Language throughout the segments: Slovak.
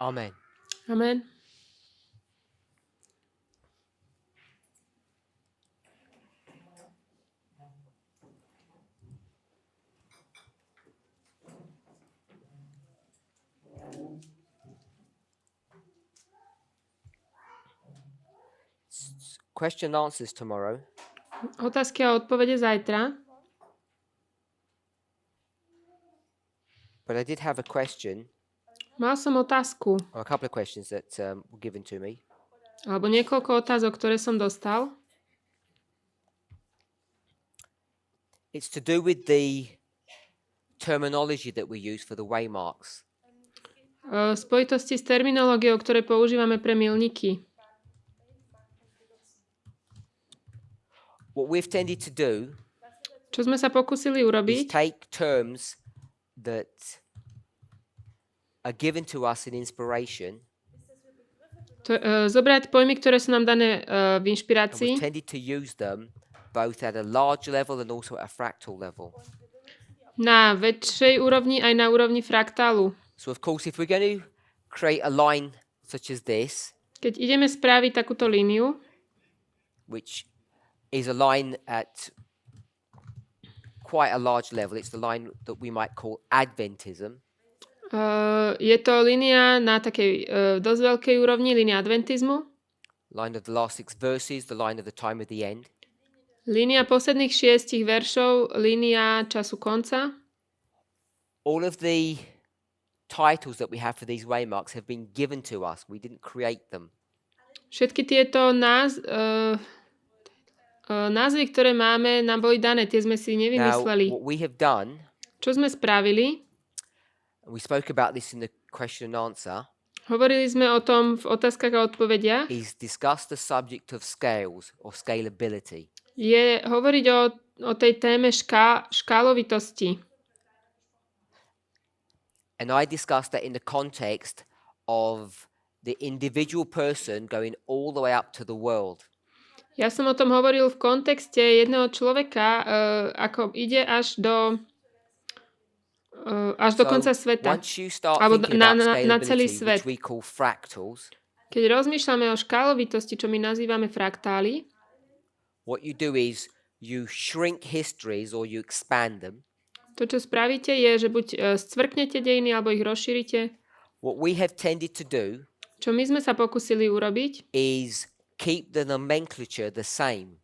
Amen. Amen. Question and answers tomorrow. Otázky a odpovede zajtra. But I did have a question, Mal som otázku, or a couple of questions that were given to me. alebo niekoľko otázok, ktoré som dostal. It's to do with the terminology that we use for the waymarks. V spojitosti s terminológiou, ktoré používame pre milníky. What we've tended to do Čo sme sa pokúsili is urobiť, take terms that are given to us in inspiration, zobrať pojmy, ktoré sú nám dané v and we've inšpirácii tended to use them both at a large level and also at a fractal level. na väčšej úrovni aj na úrovni fraktálu. So of course, if we're going to create a line such as this, Keď ideme spraviť takúto líniu, which is a line at quite a large level, it's the line that we might call Adventism. je to línia na takej dosť veľkej úrovni, línia adventizmu. Line of the last 6 verses, the line of the time of the end. Línia posledných 6 veršov, línia času konca. All of the titles that we have for these waymarks have been given to us. We didn't create them. Všetky tieto názvy, ktoré máme, nám boli dané, tie sme si Now, nevymysleli. what we have done, Čo sme spravili? and we spoke about this in the question and answer, Hovorili sme o tom v otázkach a odpovediach. is discuss the subject of scales or scalability. Je hovoriť o tej téme škálovitosti. And I discussed that in the context of the individual person going all the way up to the world. Ja som o tom hovoril v kontexte jedného človeka, ako ide až do konca sveta. Once you start Alebo thinking about na celý scalability, svet. which we call fractals, Keď rozmýšľame o škálovitosti, čo my nazývame fraktály, what you do is you shrink histories or you expand them. to, čo spravíte, je, že buď scvrknete dejiny, alebo ich rozšírite. What we have tended to do Čo my sme sa pokúsili urobiť, is keep the nomenclature the same.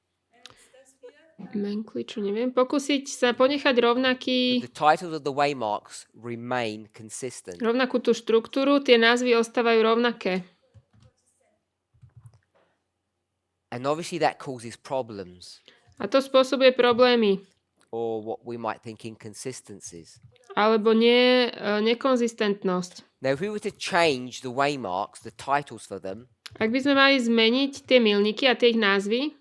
pokúsiť sa ponechať The titles of the waymarks remain consistent. rovnakú tú štruktúru, tie názvy ostávajú rovnaké. And obviously that causes problems, A to spôsobuje problémy, or what we might think inconsistencies. alebo nekonzistentnosť. Now, if we were to change the waymarks, the titles for them, Ak by sme mali zmeniť tie milníky a tie ich názvy,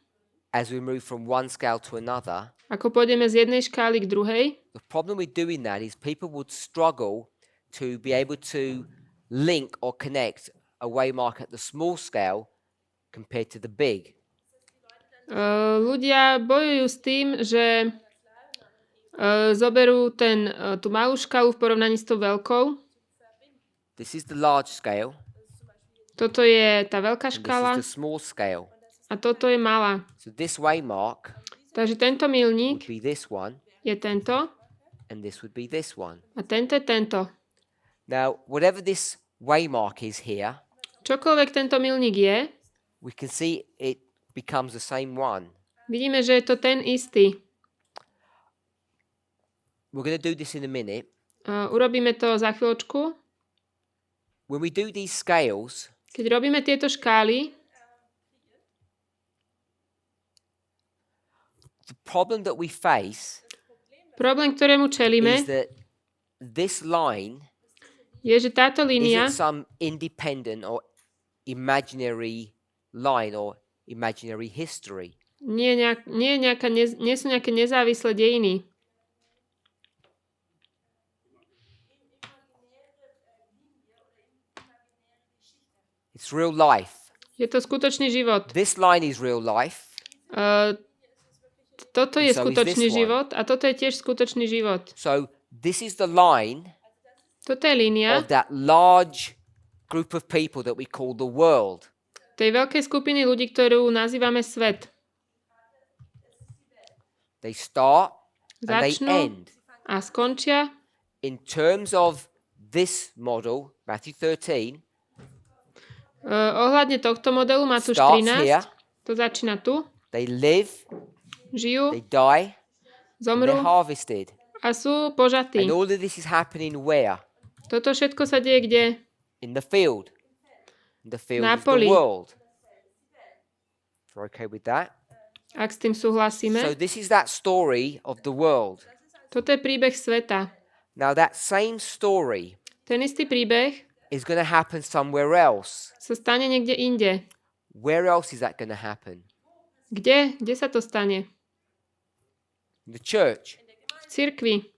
as we move from one scale to another, ako pôjdeme z jednej škály k druhej, the problem with doing that is people would struggle to be able to link or connect a waymark at the small scale compared to the big. ľudia bojujú s tým, že zoberú tú malú škálu v porovnaní s tou veľkou. This is the large scale, Toto je tá veľká and this škála is the small scale. a toto je malá. So this waymark Takže tento would milník be this one, je tento and this would be this one. a tento je tento. Now, whatever this waymark is here, Čokoľvek tento milník je, we can see it becomes the same one. vidíme, že je to ten istý. We're going to do this in a minute. Urobíme to za chvíľočku. When we do these scales, Keď robíme tieto škály, the problem that we face problém, ktorému čelíme, is that this line je, že táto línia isn't some independent or imaginary line or imaginary history. nie sú nejaké nezávislé dejiny. It's real life. Je to skutočný život. This line is real life. Toto je So is skutočný this one. život a toto je tiež skutočný život. So this is the line Toto je línia of that large group of people that we call the world. Tej veľkej skupiny ľudí, ktorú nazývame svet. They start and they Začnú end. a skončia. In terms of this model, Matthew 13, Ohľadne tohto modelu Matúš starts 13, here. to začína tu, They live, žijú, they die, and zomrú they're harvested. a sú požatí. And all of this is happening where? Toto všetko sa deje kde? In the field. The field Na is the poli. world. If you're okay with that. Ak s tým súhlasíme. So this is that story of the world. Toto je príbeh sveta. Now that same story Ten istý príbeh is going to happen somewhere else. sa stane niekde inde. Where else is that going to happen? Kde? Kde sa to stane? In the church. V cirkvi.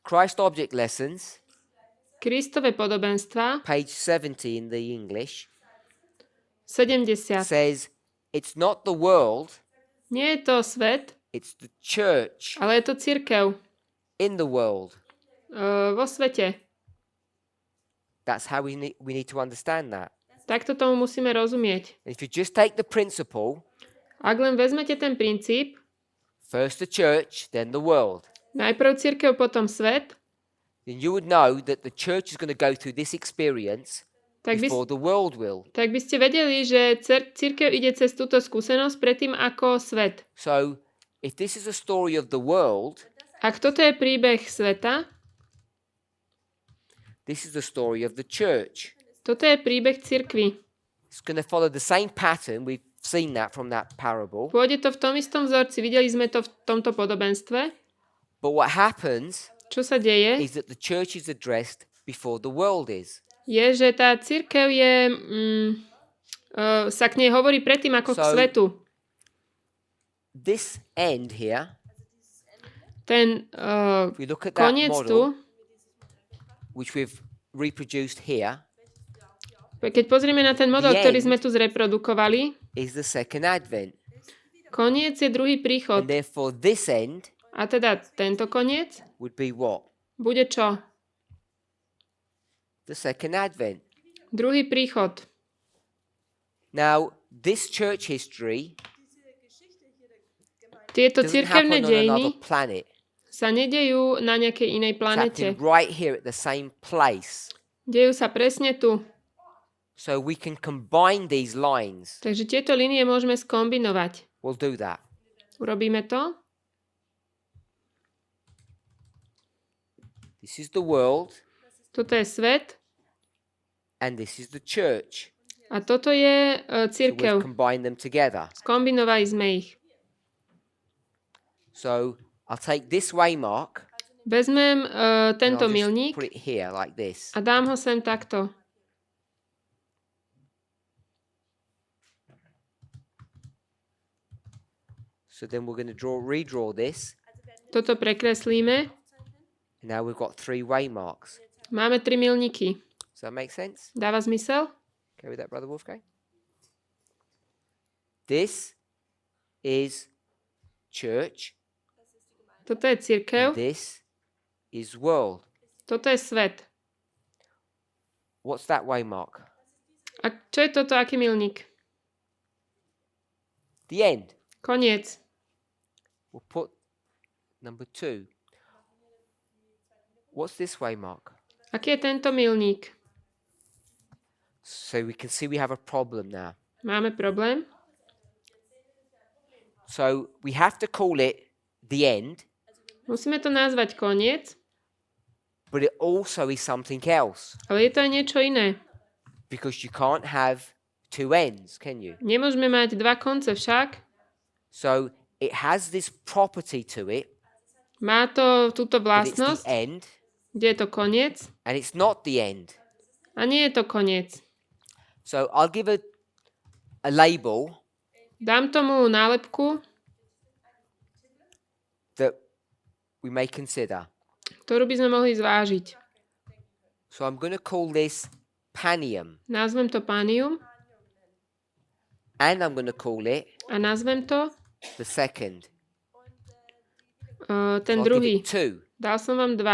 Christ Object Lessons, Kristove podobenstva, page 70 in the English, 70. says it's not the world, Nie je to svet, it's the church ale je to cirkev in the world. vo svete. That's how we need to understand that. Takto tomu musíme rozumieť. And if you just take the principle, Ak len vezmete ten princíp, first the church, then the world, najprv cirkev, potom svet, then you would know that the church is going to go through this experience tak by, before the world will. tak by ste vedeli, že cirkev ide cez túto skúsenosť predtým ako svet. So if this is a story of the world, Ak toto je príbeh sveta, this is the story of the church. toto je príbeh cirkvi. It's going to follow the same pattern. We've seen that from that parable. Pôjde to v tom istom vzorci, videli sme to v tomto podobenstve. But what happens Čo sa deje, is that the church is addressed before the world is. je, že tá cirkev je, sa k nej hovorí predtým ako k So- svetu. This end here, Ten if we look at that koniec model, tu, which we've reproduced here, keď pozrieme na ten model, The ktorý end. sme tu zreprodukovali, is the second advent. koniec je druhý príchod. And therefore this end A teda tento koniec would be what? bude čo? The second advent. Druhý príchod. Now, this church history Tieto doesn't cirkevné happen on another dejiny planet. sa nedejú na nejakej inej It's planete. happening right here at the same place. Dejú sa presne tu. So we can combine these lines. Takže tieto línie môžeme skombinovať. We'll do that. Urobíme to? This is the world Toto je svet and this is the church. a toto je So we've cirkev. combined them together. Skombinovali sme ich. So I'll take this waymark Vezmem and tento I'll just milník put it here like this. a dám ho sem takto. So then we're going to redraw this. Toto prekreslíme. And now we've got 3 waymarks. Máme 3 milníky. Does that make sense? Dáva zmysel? Okay with that, Brother Wolfgang? This is church. Toto je cirkev. This is world. Toto je svet. What's that waymark? A čo je toto, aký milník? The end. Koniec. We'll put number 2. What's this waymark? Aký je tento milník? So we can see we have a problem now. Máme problém. So we have to call it the end, Musíme to nazvať koniec, but it also is something else ale je to aj niečo iné. because you can't have 2 ends, can you? Nemôžeme mať dva konce však. So it has this property to it, Má to túto but it's the vlastnosť, end, kde je to koniec and it's not the end. a nie je to koniec. So I'll give a label Dám tomu nálepku, that we may consider. ktorú by sme mohli zvážiť. So I'm going to call this panium, Nazvem to pánium and I'm going to call it a nazvem to the second. ten So I'll give druhý. it 2. Dal som vám 2.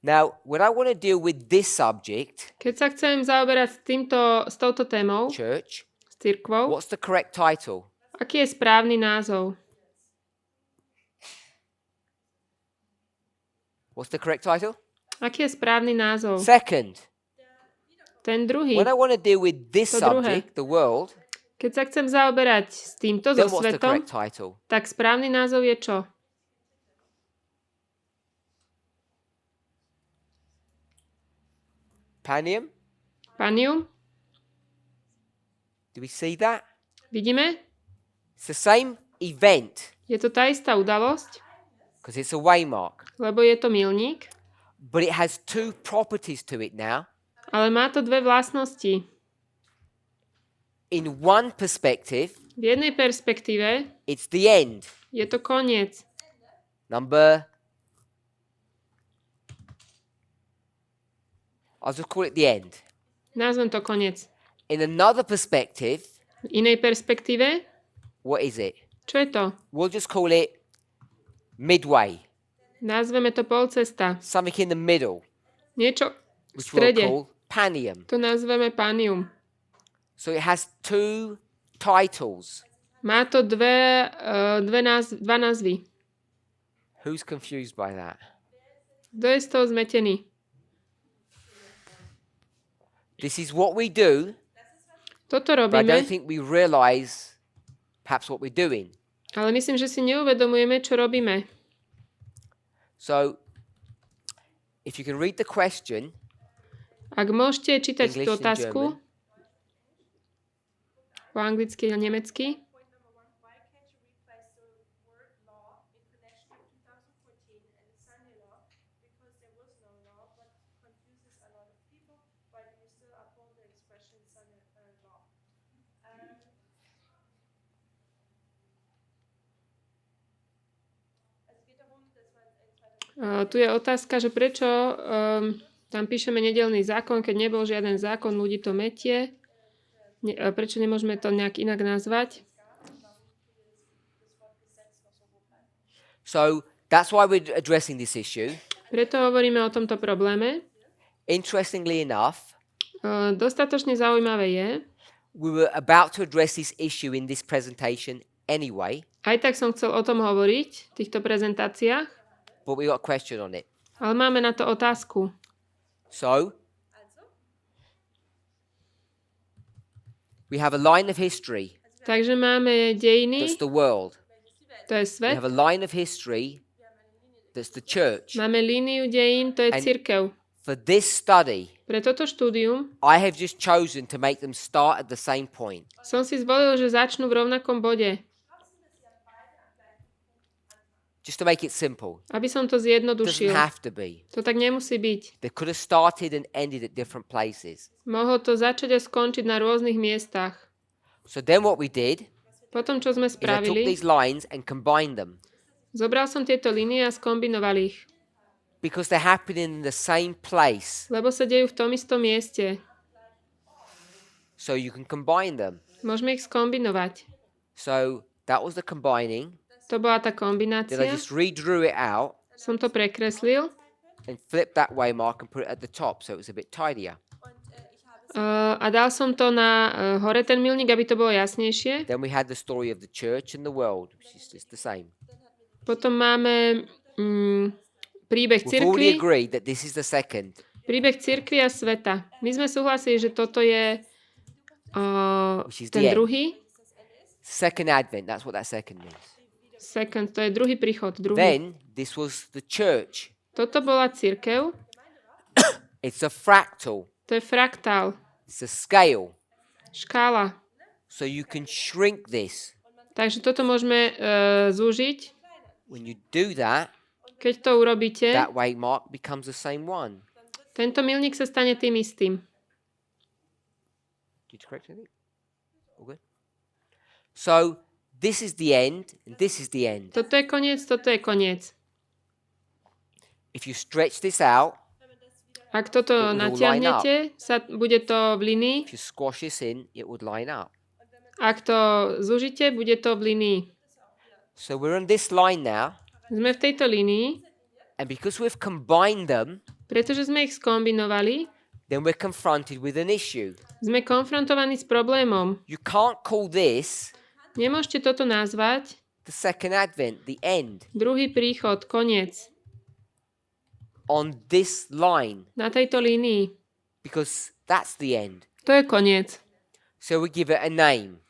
Now, when I want to deal with this subject, Keď sa chcem zaoberať s touto témou, church, s cirkvou, what's the correct title? aký je správny názov? What's the correct title? Aký je správny názov? Second, Ten druhý. when I want to deal with this To druhé. subject, the world, Keď sa chcem zaoberať s týmto, so then what's the svetom, correct title? tak správny názov je čo? Panium? Panium? Do we see that? Vidíme? It's the same event Je to tá istá udalosť, because it's a waymark, lebo je to milník, but it has two properties to it now. ale má to dve vlastnosti. In one perspective, V jednej perspektíve it's the end. je to koniec. I'll just call it the end. Nazvem to koniec. In another perspective, V inej perspektíve, what is it? čo je to? We'll just call it midway, Nazveme to polcesta. something in the middle, Niečo v which we'll strede. call panium. To nazveme panium. So it has two titles. Má to dva názvy. Who's confused by that? Kto je z toho zmetený? This is what we do, Toto but I don't robíme, think we realize perhaps what we're doing. ale myslím, že si neuvedomujeme, čo robíme. So if you can read the question, Ak môžete čítať English tú and otázku German. po anglicky a nemecky, Point number 1. Why can't you replace the word law in connection with 2014 and the Sunday law? Because there was no law, but confuses a lot of people. Why do you still uphold the expression Sunday law? Es geht darum, dass man in 2014 tu je otázka, že prečo tam píšeme nedelný zákon, keď nebol žiaden zákon, ľudí to metie. Prečo nemôžeme to nejak inak nazvať? so that's why we're addressing this issue. Preto hovoríme o tomto probléme. Interestingly enough, Dostatočne zaujímavé je, we were about to address this issue in this presentation anyway, aj tak som chcel o tom hovoriť v týchto prezentáciách, but we got a question on it. ale máme na to otázku. So we have a line of history. Takže máme dejiny, That's the world. to je We svet. have a line of history. That's the church. Máme líniu dejín, to je And- cirkev. For this study, Pre toto štúdium I have just chosen to make them start at the same point. som si zvolil, že začnú v rovnakom bode, Just to make it simple. aby som to It doesn't zjednodušil. have to be. To tak nemusí byť. They could have started and ended at different places. Mohol to začať a skončiť na rôznych miestach. So then what we did Potom, čo sme is I took spravili, these lines and combined them zobral som tieto línie a skombinoval ich, because they're happening in the same place. lebo sa dejú v tom istom mieste. So you can combine them. Môžeme ich skombinovať. So that was the combining. To bola tá Then I kombinácia. just redrew it out Som to prekreslil and flipped that waymark and put it at the top so it was a bit tidier. a dal som to na hore ten milník, aby to bolo jasnejšie. Then we had the story of the church and the world, which is just the same. Potom máme príbeh We've already cirkvi, agreed that this is the second. príbeh cirkvi a sveta. My sme súhlasili, že toto je Which is ten the end. druhý. Second advent, that's what that second means. Second, to je druhý príchod. Druhý. Then this was the church. Toto bola cirkev. It's a fractal. To je fraktál. It's a scale. Škála. So you can shrink this. Takže toto môžeme zúžiť. When you do that, Keď to urobíte, that waymark becomes the same one. tento milník sa stane tým istým. Did you correct anything? All good? So this is the end and this is the end. Toto je koniec, toto je koniec. If you stretch this out, Ak toto It will line natiahnete, bude to v linii. if you squash this in, it would line up. Ak to zúžite, bude to v linii. So we're on this line now, Sme v tejto línii And because we've combined them, Pretože sme ich skombinovali, then we're confronted with an issue. sme konfrontovaní s problémom. You can't call this Nemôžete toto nazvať the second advent, the end, druhý príchod, koniec, on this line, na tejto línii. because that's the end. To je koniec. So we give it a name.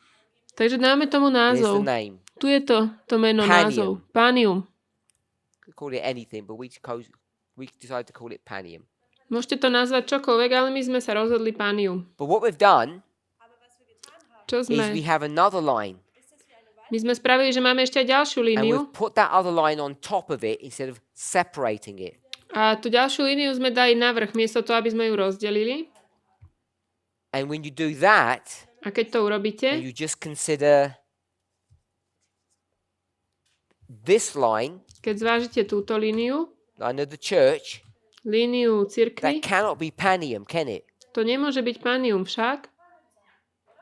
Takže dáme tomu There's the názov. name. Tu je to meno, Panium. názov. Panium. Could call it anything, but we decided to call it Panium. Môžete to nazvať čokoľvek, ale my sme sa rozhodli Panium. But what we've done Čo is we sme? have another line, My sme spravili, že máme ešte aj ďalšiu and líniu. we've put that other line on top of it instead of separating it. A tú ďalšiu líniu sme dali navrch, miesto toho, aby sme ju rozdelili. And when you do that, A keď to urobíte, and you just consider this line, keď zvážite túto líniu, line of the church, líniu cirkvi, that cannot be Panium, can it? to nemôže byť Panium však.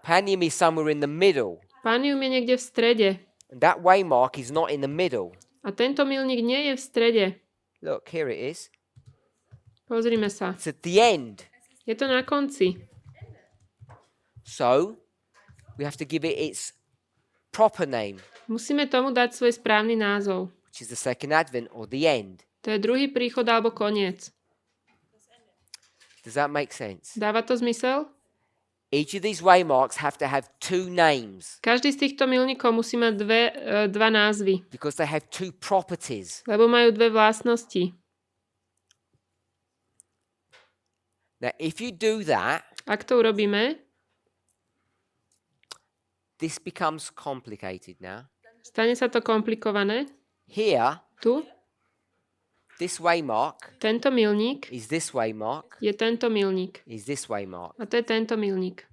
Panium is somewhere in the middle, Panium je niekde v strede. and that waymark is not in the middle. A tento milník nie je v strede. Look, here it is. Pozrime sa. It's at the end. Je to na konci. So, we have to give it its proper name, Musíme tomu dať svoj správny názov. which is the second advent or the end. To je druhý príchod alebo koniec. Does that make sense? Dáva to zmysel? Each of these waymarks have to have two names Každý z týchto milníkov musí mať dva názvy, because they have two properties. lebo majú dve vlastnosti. Now, if you do that, Ak to urobíme, this becomes complicated now. stane sa to komplikované. Here, Tu, this waymark tento milník is this waymark, je tento milník. is this waymark. A to je tento milník.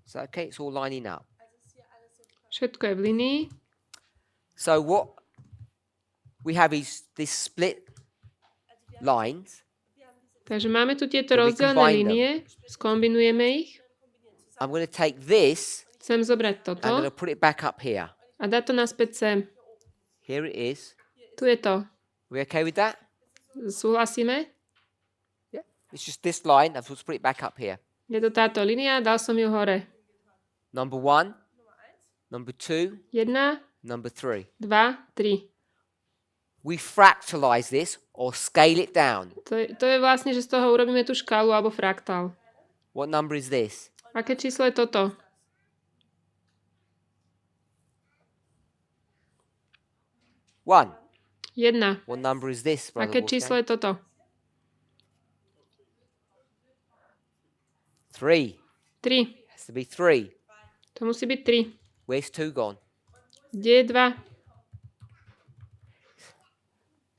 So, okay, it's all lining up. Všetko je v línii. So, what we have is this split lines. Takže máme tu tieto So we rozdelené combine them. línie, skombinujeme ich. I'm going to take this Chcem zobrať and I'm toto going to put it back up here. a dať to naspäť sem. Here it is. Tu je to. We okay with that? Súhlasíme? Yeah. It's just this line. I've just put it back up here. Je to táto línia, dal som ju hore. Number 1, number 2, 1, number 3. 2, 3. We fractalize this or scale it down. To je vlastne, že z toho urobíme tú škálu alebo fraktál. What number is this? Aké číslo je toto? 1. 1. What number is this, brother? Aké číslo je toto? 3. 3. Has to be 3. To musí byť 3. Where's 2 gone? Kde je 2?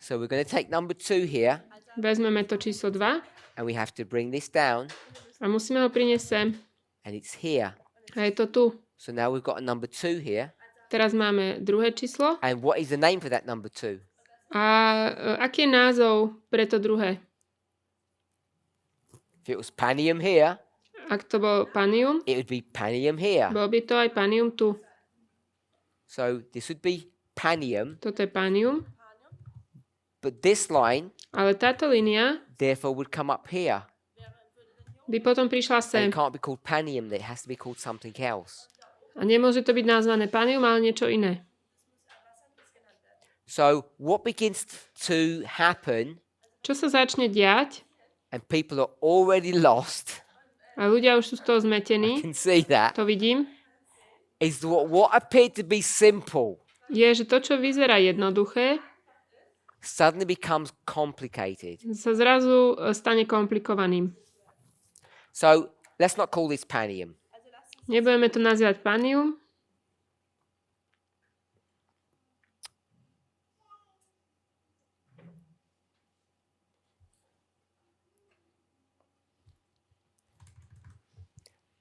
So we're going to take number 2 here Vezmeme to číslo 2 and we have to bring this down a musíme ho priniesť sem. and it's here. A je to tu. So now we've got a number 2 here. Teraz máme druhé číslo. And what is the name for that number 2? A aký je názov pre to druhé? If it was Panium here, Ak to bol Panium, it would be Panium here. bol by to aj Panium tu. So this would be Panium, Toto je Panium. but this line Ale táto línia therefore would come up here. by potom prišla And sem. it can't be called Panium, it has to be called something else. A nemôže to byť nazvané Panium, ale niečo iné. So what begins to happen, Čo sa začne diať, and people are already lost, a ľudia už sú z toho I zmetení, can see that, to vidím, is what appeared to be simple je, že to, čo vyzerá jednoduché, suddenly becomes complicated. sa zrazu stane komplikovaným. So let's not call this Panium. Nebudeme to nazývať Panium,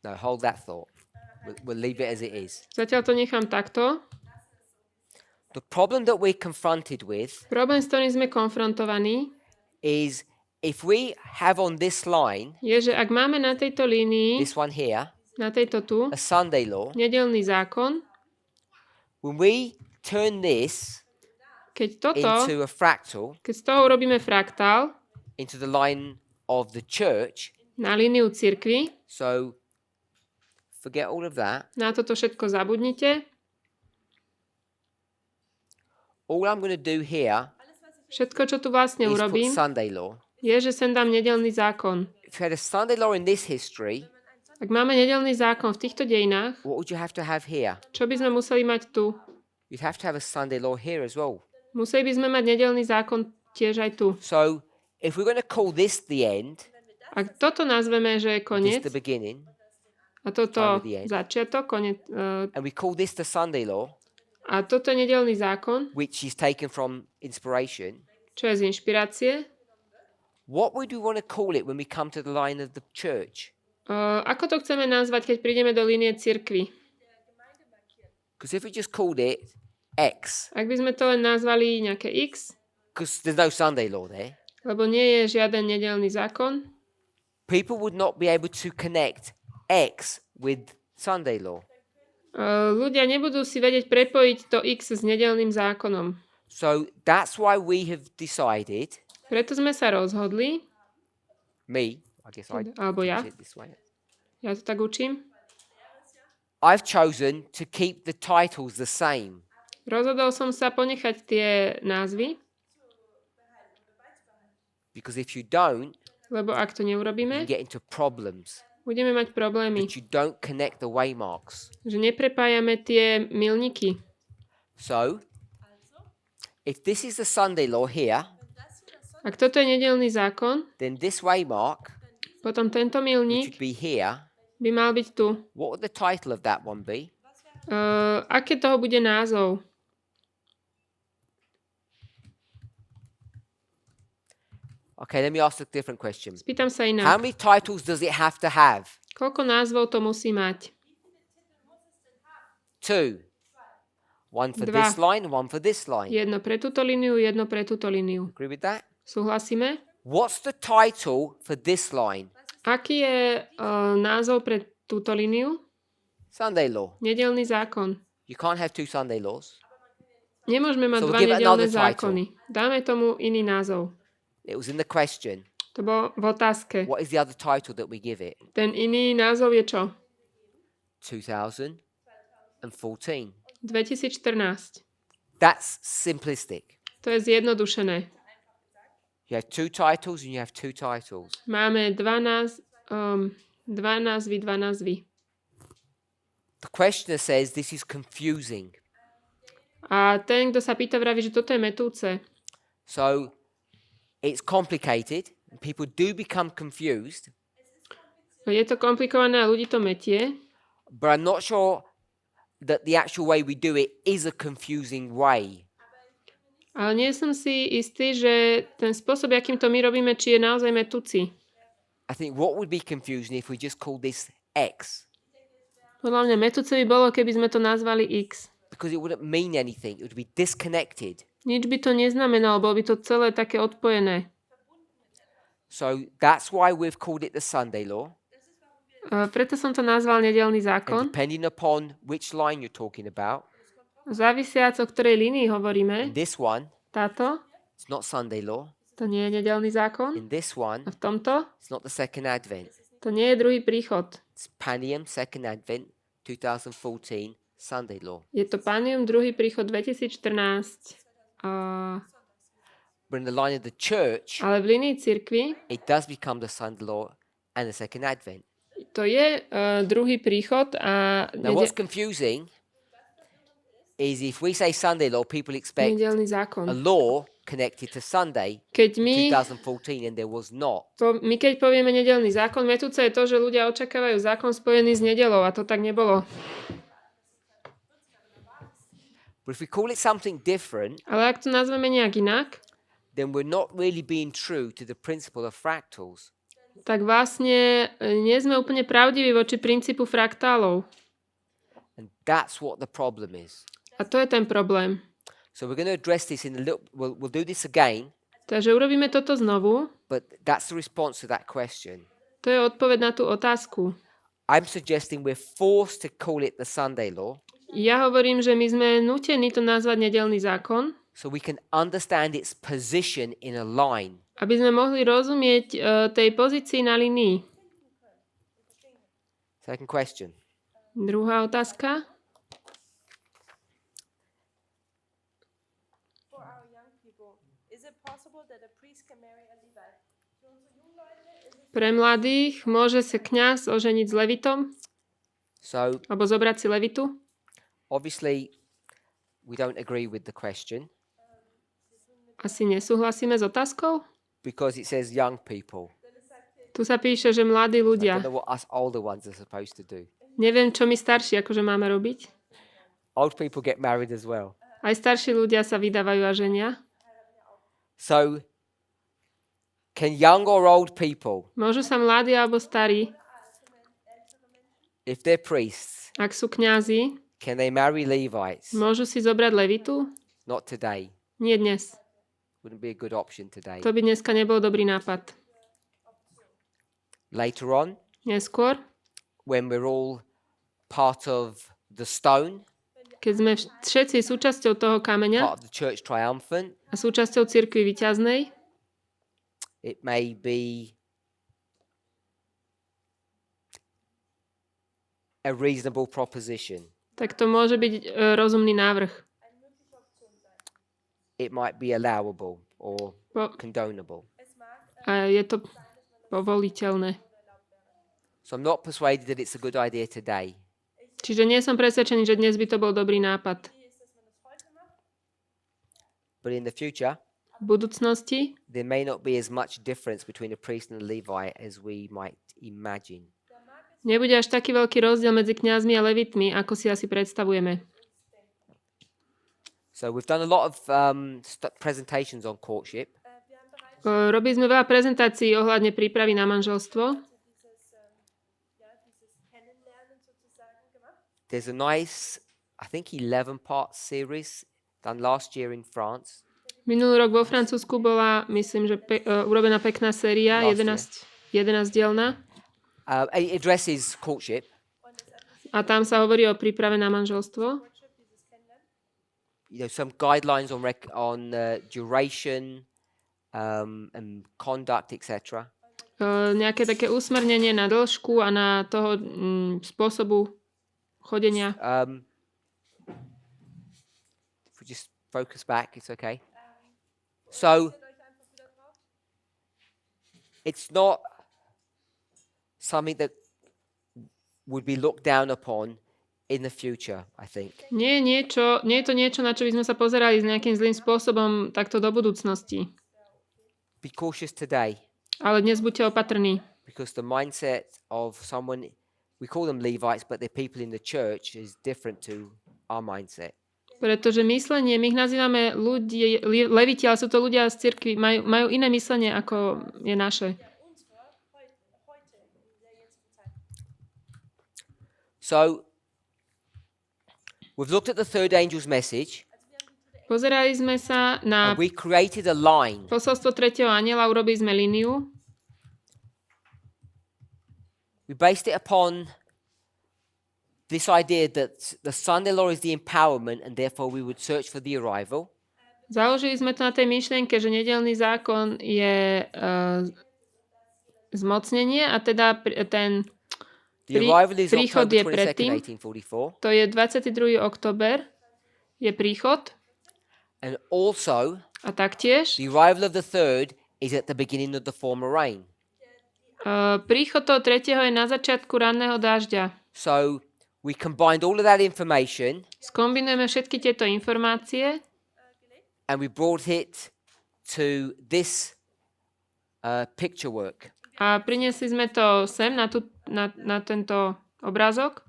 No, hold that thought. We'll leave it as it is. zatiaľ to nechám takto. The problem that we're confronted with Problém, s ktorým sme konfrontovaní, is if we have on this line, je, že ak máme na tejto línii, this one here, na tejto tu, a Sunday law, nedeľný zákon, when we turn this keď toto, into a fractal, keď z toho urobíme fraktál into the line of the church, na líniu cirkvi, so forget all of that. na toto všetko zabudnite. All I'm going to do here Všetko, čo tu vlastne is put urobím, Sunday law. je, že sem dám nedeľný zákon. If you had a Sunday law in this history, Ak máme nedeľný zákon v týchto dejinách, what would you have to have here? čo by sme museli mať tu? You'd have to have a Sunday law here as well. Museli by sme mať nedeľný zákon tiež aj tu. So if we're going to call this the end, Ak toto nazveme, že je this koniec, the beginning, a toto time of the end. začiatok, koniec, and we call this the Sunday law, a toto je nedeľný zákon, which is taken from inspiration, čo je z inšpirácie, what would we want to call it when we come to the line of the church? ako to chceme nazvať, keď prídeme do línie cirkvi? Because if we just called it X, Ak by sme to len nazvali nejaké X, because there's no Sunday law there, lebo nie je žiaden nedeľný zákon, people would not be able to connect X with Sunday law. ľudia nebudú si vedieť prepojiť to X s nedeľným zákonom. So that's why we have decided, Preto sme sa rozhodli, me, I guess I alebo ja, teach it this way. ja to tak učím, I've chosen to keep the titles the same. rozhodol som sa ponechať tie názvy, Because if you don't, lebo ak to you neurobíme, get into problems. budeme mať problémy, But you don't connect the waymarks. že neprepájame tie milníky. So, if this is the Sunday law here, Ak toto je nedeľný zákon, then this waymark, potom tento which milník would be here, by mal byť tu. what would the title of that one be? Aké toho bude názov? Okay, let me ask a different question. Spýtam sa How inak. many titles does it have to have? Koľko názvov to musí mať? 2. One for Dva. this line, one for this line. Jedno pre túto líniu, jedno pre túto líniu. Agree with that? Súhlasíme? What's the title for this line? Aký je názov pre túto líniu? Sunday law. Nedeľný zákon. You can't have 2 Sunday laws. Nemôžeme mať So dva give it nedeľné another title. zákony. Dáme tomu iný názov. It was in the question. To bolo v otázke. What is the other title that we give it? Ten iný názov je čo? 2014. 2014. That's simplistic. To je zjednodušené. You have 2 titles and you have 2 titles. Máme dva názvy. The questioner says this is confusing. A ten, kto sa pýta, vraví, že toto je metúce. So it's complicated. People do become confused, Je to komplikované a ľudí to metie, but I'm not sure that the actual way we do it is a confusing way. ale nie som si istý, že ten spôsob, akým to my robíme, či je naozaj metúci. I think what would be confusing if we just called this X, Podľa mňa metúce by bolo, keby sme to nazvali X. because it wouldn't mean anything. It would be disconnected. Nič by to neznamenalo, bolo by to celé také odpojené. So that's why we've called it the Sunday law. Preto som to nazval nedeľný And zákon. depending upon which line you're talking about, Závisiac, o ktorej línii hovoríme, this one, táto, it's not Sunday law. to nie je nedeľný zákon. In this one, A v tomto, it's not the second Advent. to nie je druhý príchod. It's Panium, second Advent, 2014, Sunday law. Je to Pánium, druhý príchod 2014. But in the line of the church, Ale v línii cirkvi it does become the Sunday law and the second Advent. to je druhý príchod a Now, what's confusing is if we say Sunday law, people expect nedeľný a zákon. law connected to Sunday Keď in my, 2014, and there was not. my keď povieme nedeľný zákon, metúce je to, že ľudia očakávajú zákon spojený s nedeľou a to tak nebolo. But if we call it something different, Ale ak to nazveme nejak inak, then we're not really being true to the principle of fractals. tak vlastne nie sme úplne pravdiví voči princípu fraktálov. And that's what the problem is. A to je ten problém. So we're going to address this in a little, we'll do this again Takže urobíme toto znovu. but that's the response to that question. To je odpoveď na tú otázku. I'm suggesting we're forced to call it the Sunday law Ja hovorím, že my sme nútení to nazvať nedeľný zákon, so we can understand its position in a line. aby sme mohli rozumieť tej pozícii na linii. Second question. Druhá otázka. For our young people, is it possible that a priest can marry a Levite? Pre mladých môže sa kňaz oženiť s levitom So alebo zobrať si levitu. obviously we don't agree with the question Asi nesúhlasíme s otázkou? because it says young people. Tu sa píše, že mladí I don't ľudia. know what us older ones are supposed to do. Neviem, čo my starší akože máme robiť. Old people get married as well. Aj starší ľudia sa vydávajú a ženia. So can young or old people, Môžu sa mladí alebo starí, if they're priests, ak sú kňazi, can they marry Levites? môžu si zobrať levitu? Not today. Nie dnes. Wouldn't be a good option today. To by dneska nebol dobrý nápad. Later on, Neskôr, when we're all part of the stone, keď sme všetci súčasťou toho kameňa part of the church triumphant, a súčasťou cirkvi víťaznej, it may be a reasonable proposition. tak to môže byť rozumný návrh. It might be allowable or Po- condonable. A je to povoliteľné. So I'm not persuaded that it's a good idea today. Čiže nie som presvedčený, že dnes by to bol dobrý nápad. But in the future, V budúcnosti there may not be as much difference between a priest and a Levite as we might imagine. nebude až taký veľký rozdiel medzi kňazmi a levitmi, ako si asi predstavujeme. So we've done a lot of presentations on courtship. Robili sme veľa prezentácií ohľadne prípravy na manželstvo. There's a nice, I think 11-part series done last year in France. Minulý rok vo Francúzsku bola, myslím, že urobená pekná séria, Last 11-dielna. It addresses courtship. A tam sa hovorí o príprave na manželstvo. Some guidelines on duration and conduct, etc. Nejaké také usmernenie na dĺžku a na toho spôsobu chodenia. If we just focus back, it's okay. So it's not something that would be looked down upon in the future, I think. Nie je to niečo, na čo by sme sa pozerali s nejakým zlým spôsobom takto do budúcnosti. Be cautious today, Ale dnes buďte opatrní, because the mindset of someone, we call them Levites, but they're people in the church, is different to our mindset. pretože myslenie, my ich nazývame leviti, ale sú to ľudia z cirkvi, majú iné myslenie, ako je naše. So we've looked at the third angel's message, Pozerali sme sa na and we created a line. posolstvo 3. anjela, urobili sme líniu. We based it upon this idea that the Sunday law is the empowerment, and therefore we would search for the arrival. Založili sme to na tej myšlienke, že nedeľný zákon je zmocnenie a teda ten The arrival is príchod October je predtým. 22nd, 1844, To je 22. október, je príchod and also a taktiež the arrival of the third is at the beginning of the former rain. príchod toho 3. je na začiatku ranného dážďa. So we combined all of that information Skombinujeme všetky tieto informácie and we brought it to this picture work. a priniesli sme to sem na tento obrázok.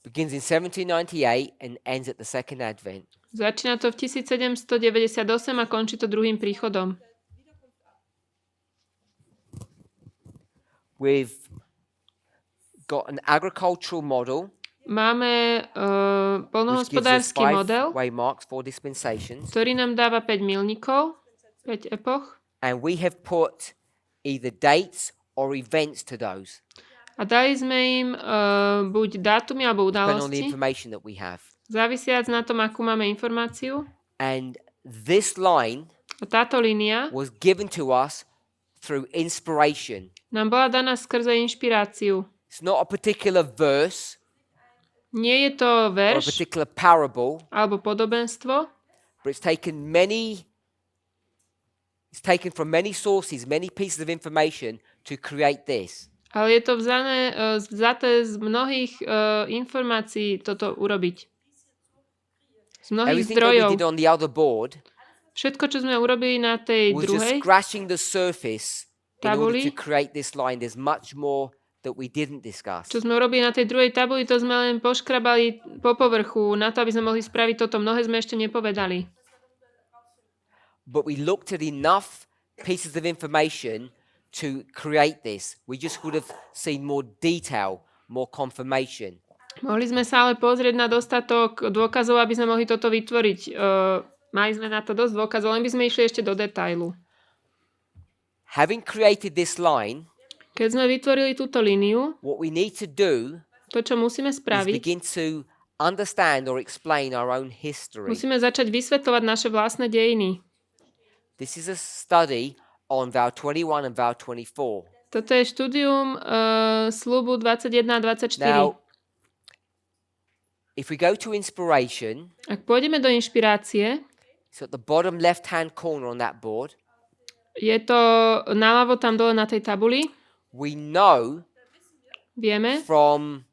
Begins in 1798 and ends at the second advent. Začína to v 1798 a končí to druhým príchodom. We've got an agricultural model máme which gives us poľnohospodársky 5 model, waymarks, 4 dispensations. ktorý nám dáva 5 milníkov, 5 epoch. And we have put either dates or events to those, A dali sme im buď dátumy alebo depending on the udalosti, information that we have. závisiac na tom, akú máme informáciu. And this line A táto línia was given to us through inspiration. nám bola daná skrze inšpiráciu. It's not a particular verse Nie je to or a verš particular parable, alebo podobenstvo, but it's taken from many sources, many pieces of information to create this. ale je to vzaté z mnohých informácií toto urobiť. Z mnohých Everything that we zdrojov. did on the other board Všetko, čo sme urobili na tej was just druhej scratching the surface in order tabuli, to create this line. There's much more that we didn't discuss. čo sme urobili na tej druhej tabuli, to sme len poškrabali po povrchu, na to, aby sme mohli spraviť toto. Mnohé sme ešte nepovedali. But we looked at enough pieces of information to create this. We just would have seen more detail, more confirmation. Mohli sme sa ale pozrieť na dostatok dôkazov, aby sme mohli toto vytvoriť. Mali sme na to dosť dôkazov, len by sme išli ešte do detailu. Having created this line, Keď sme vytvorili túto líniu, what we need to do to, čo musíme is spraviť, begin to understand or explain our own history. musíme začať vysvetľovať naše vlastné dejiny. This is a study on vow 21 and vow 24. Toto je štúdium slubu 21 a 24. Now, if we go to inspiration, Ak pôjdeme do inšpirácie, it's at the bottom left-hand corner on that board. je to naľavo tam dole na tej tabuli. We know Vieme from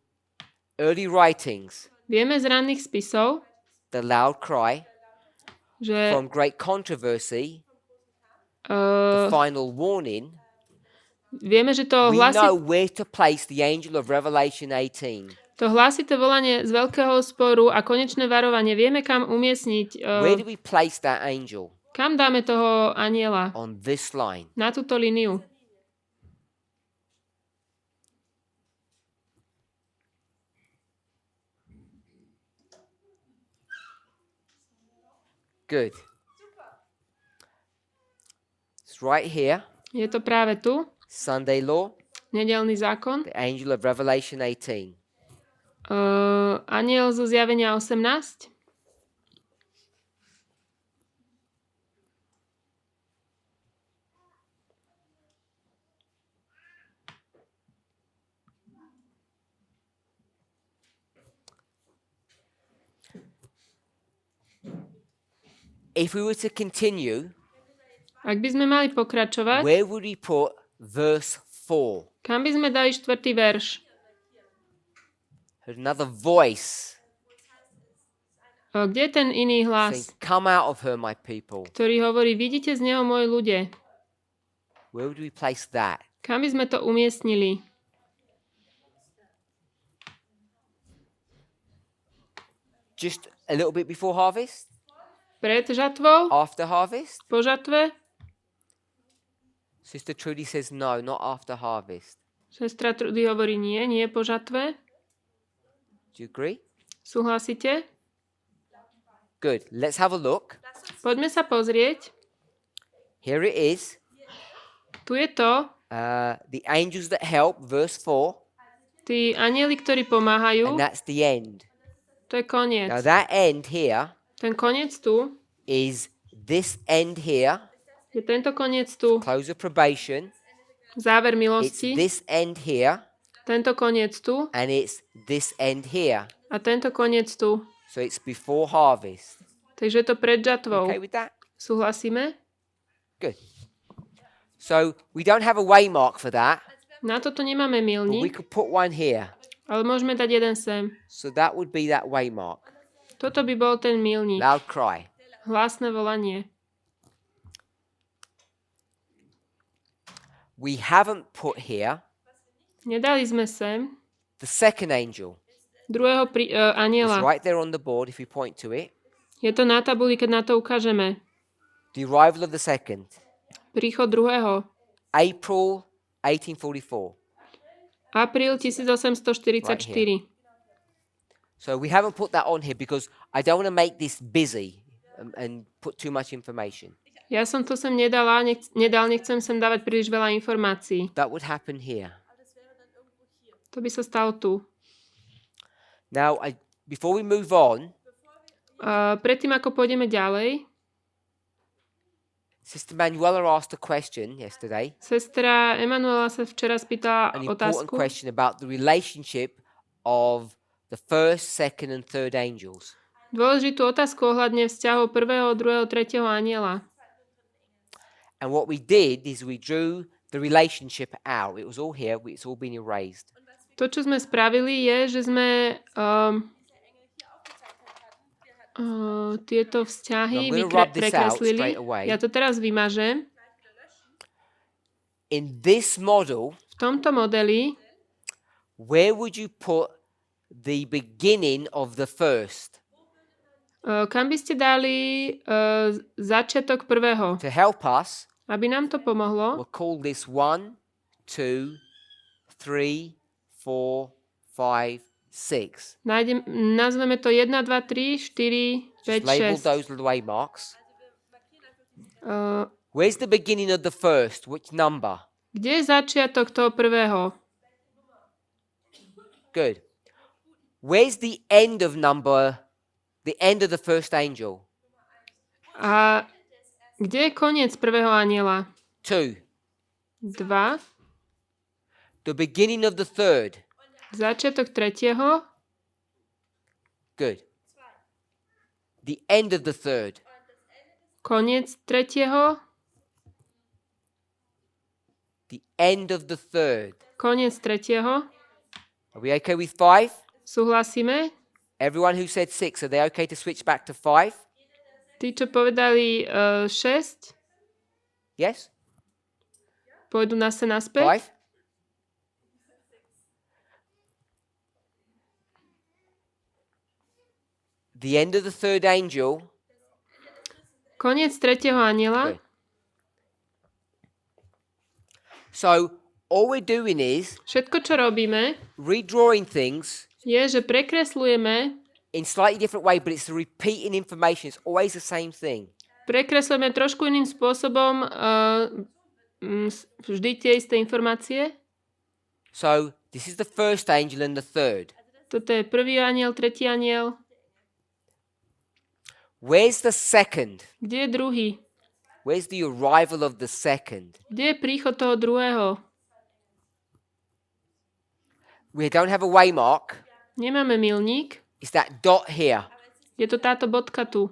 early writings, z ranných spisov, the loud cry, že from great controversy, the uh, final warning, vieme, že to we know where to place the angel of Revelation 18. hlasité volanie z veľkého sporu a konečné varovanie, vieme kam umiestniť, Where do we place that angel? kam dáme toho anjela On this line. na túto líniu. Good. It's right here. Je to práve tu, Sunday law, nedeľný zákon, the angel of Revelation 18. anjel zo zjavenia 18. If we were to continue, Ak by sme mali pokračovať, where would we put verse 4? kam by sme dali 4. verš? Heard another voice Kde je ten iný saying, hlas, come out of her, my people. ktorý hovorí, vidíte z neho moji ľudia? Where would we place that? Kam by sme to umiestnili? Just a little bit before harvest? Pred žatvou? After harvest? Po žatve? Sister Trudy says no, not after harvest. Sestra Trudy hovorí nie po žatve. Do you agree? Súhlasíte? Good. Let's have a look. Poďme sa pozrieť. Here it is. Tu je to. The angels that help, verse 4. Tí anjeli, ktorí pomáhajú. And that's the end. To je koniec. Now that end here Ten koniec tu is this end here. je tento koniec tu. Close of probation. Záver It's milosti. this end here. Tento koniec tu. And it's this end here. A tento koniec tu. So it's before harvest. Takže je to pred žatvou. Okay with that? Súhlasíme? Good. So we don't have a waymark for that, Na toto nemáme but we milník, could put one here. ale môžeme dať jeden sem. So that would be that waymark. Toto by bol ten milník. Loud cry. Hlasné volanie. We haven't put here Nedali sme sem the second angel. druhého It's anjela. right there on the board if you point to it. Je to na tabuli, keď na to ukážeme. The arrival of the second. Príchod druhého. April 1844. Apríl 1844. So we haven't put that on here because I don't want to make this busy and put too much information. Ja som to sem nedala, nechcem sem dávať príliš veľa informácií. That would happen here. To by sa stalo tu. Now, before we move on, Predtým, ako pôjdeme ďalej, Sister Manuela asked a question yesterday, sestra Emanuela sa včera spýtala an important otázku. question about the relationship of the first, second, and third angels. Dôležitú otázku ohľadne vzťahov prvého, druhého, tretieho anjela. And what we did is we drew the relationship out. It was all here. It's all been erased. To, čo sme spravili, je, že sme tieto vzťahy No, I'm gonna rub this out prekreslili. straight away. Ja to teraz vymažem. In this model, V tomto modeli, where would you put the beginning of the first? kam by ste dali začiatok prvého? To help us, Aby nám to pomohlo, we'll call this 1, 2, 3, 4, 5, 6. nazveme to 1, 2, 3, 4, Just 5, label 6. those little marks. Uh, Where's the beginning of the first? Which number? Kde je začiatok toho prvého? Good. Where's the end of the end of the first angel? A kde je koniec prvého anjela? 2. 2. The beginning of the third. Začiatok tretieho. Good. The end of the third. Koniec tretieho. The end of the third. Koniec tretieho. Are we okay with 5? Súhlasíme? Everyone who said 6, are they okay to switch back to 5? Tí, čo povedali 6, Yes? pôjdu naspäť. 5? The end of the third angel. Koniec tretieho anjela. Good. So all we're doing is Všetko, čo robíme, redrawing things je, že prekreslujeme, in slightly different way, but it's the repeating information. It's always the same thing. prekreslujeme trošku iným spôsobom vždy tie isté informácie. So this is the first angel and the third. Toto je prvý anjel, tretí anjel. Where's the second? Kde je druhý? Where's the arrival of the second? Kde je príchod toho druhého? We don't have a waymark. Nemáme milník. It's that dot here. Je to táto bodka tu.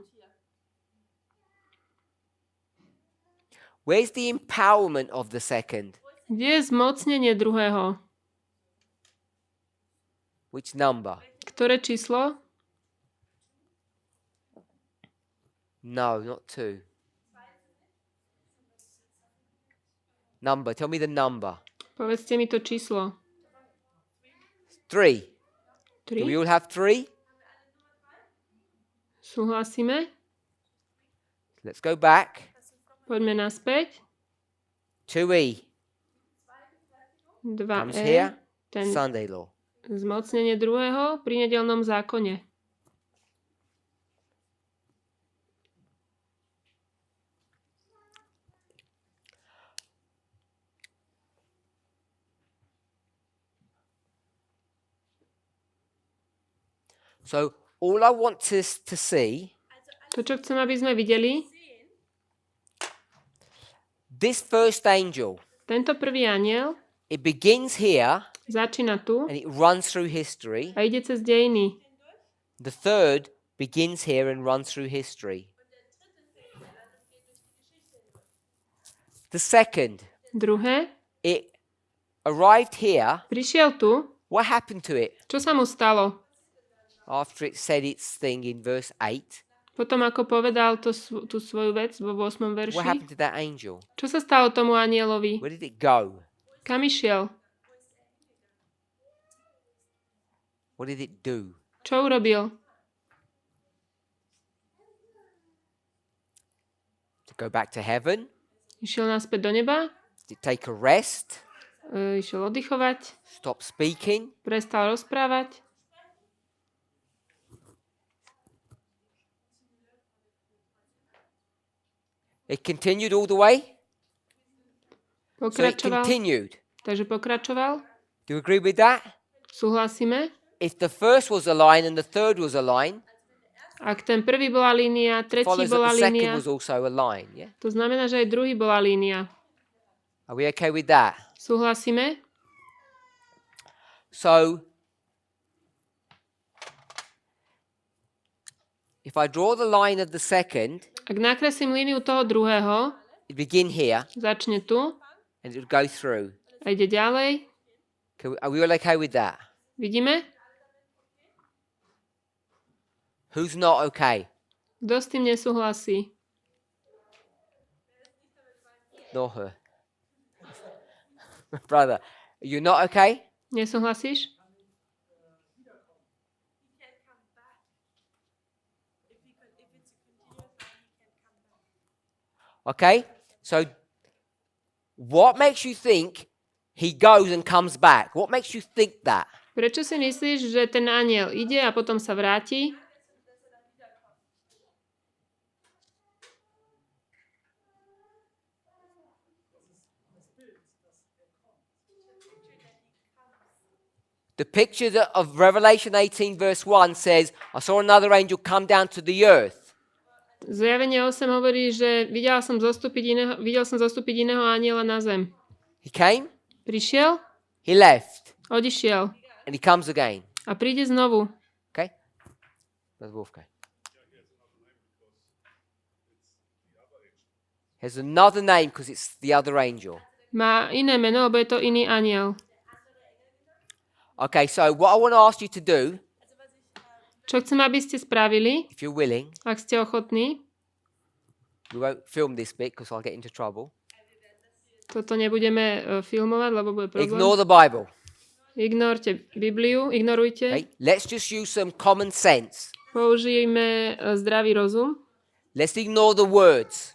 Where's the empowerment of the second? Kde je zmocnenie druhého? Which number? Ktoré číslo? No, not 2. Number. Tell me the number. Povedzte mi to číslo. 3. Do we 3? all have 3? Súhlasíme? Let's go back. Poďme naspäť. 2E. 2E. Comes here. Ten Sunday law. zmocnenie druhého pri nedeľnom zákone. So all I want to see, To, čo chcem, aby sme videli, this first angel, tento prvý anjel it begins here začína tu and it runs through history. a ide cez dejiny. The third begins here and runs through history. The second, Druhé, it arrived here. prišiel tu. What happened to it? Čo sa mu stalo? After it said its thing in verse 8, Potom, ako povedal tú svoju vec vo 8. verši. what happened to that angel? Čo sa stalo tomu anielovi? Where did it go? Kam išiel? What did it do? Čo urobil? To go back to heaven? Išiel naspäť do neba? Did it take a rest? Išiel oddychovať? Stop speaking? Prestal rozprávať? It continued all the way. So it Pokračoval. continued. Takže pokračoval. Do you agree with that? Súhlasíme? If the first was a line and the third was a line, Ak ten prvý bola línia, tretí follows bola that the second línia, was also a line. Yeah. to znamená, že aj druhý bola línia. Are we okay with that? Súhlasíme? So if I draw the line of the second, Ak nakreslím líniu toho druhého, it begin here začne tu and it would go through. a ide ďalej. Are we all okay with that? Vidíme? Who's not okay? Kto s tým nesúhlasí? Nor her. Brother, are you not okay? Nesúhlasíš? Okay? So what makes you think he goes and comes back? What makes you think that? Prečo si myslíš, že ten anjel ide a potom sa vráti? The picture of Revelation 18 verse 1 says, I saw another angel come down to the earth. Zjavenie 8 hovorí, že videl som zostúpiť iného anjela na zem. He came, Prišiel, he left, odišiel and he comes again. a príde znovu. Okay? Brother Wolfgang. Has another name because it's the other angel. Má iné meno, lebo je to iný anjel. Okay, so what I want to ask you to do, Čo chcem, aby ste spravili, if you're willing, ak ste ochotní, we won't film this bit because I'll get into trouble. toto nebudeme filmovať, lebo bude problém. Ignore the Bible. Ignorujte Bibliu, ignorujte. Okay? Let's just use some common sense. Použijme zdravý rozum. Let's ignore the words.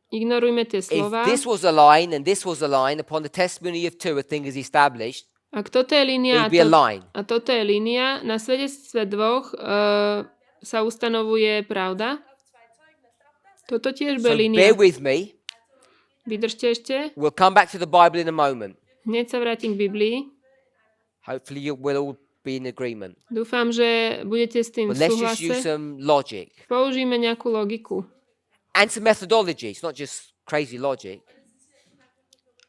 Ignorujme tie If slova. this was a line and this was a line, upon the testimony of two, a thing is established, Ak toto je it línia would be a line. a toto je línia, na svedectve dvoch sa ustanovuje pravda. Toto tiež So bude línia. bear with me. Vydržte ešte. We'll come back to the Bible in a moment. Hneď sa vrátim k Biblii. Hopefully we'll all be in agreement. Dúfam, že budete s tým v But let's just use súhlase. some logic Použijme nejakú logiku. and some methodology. It's not just crazy logic.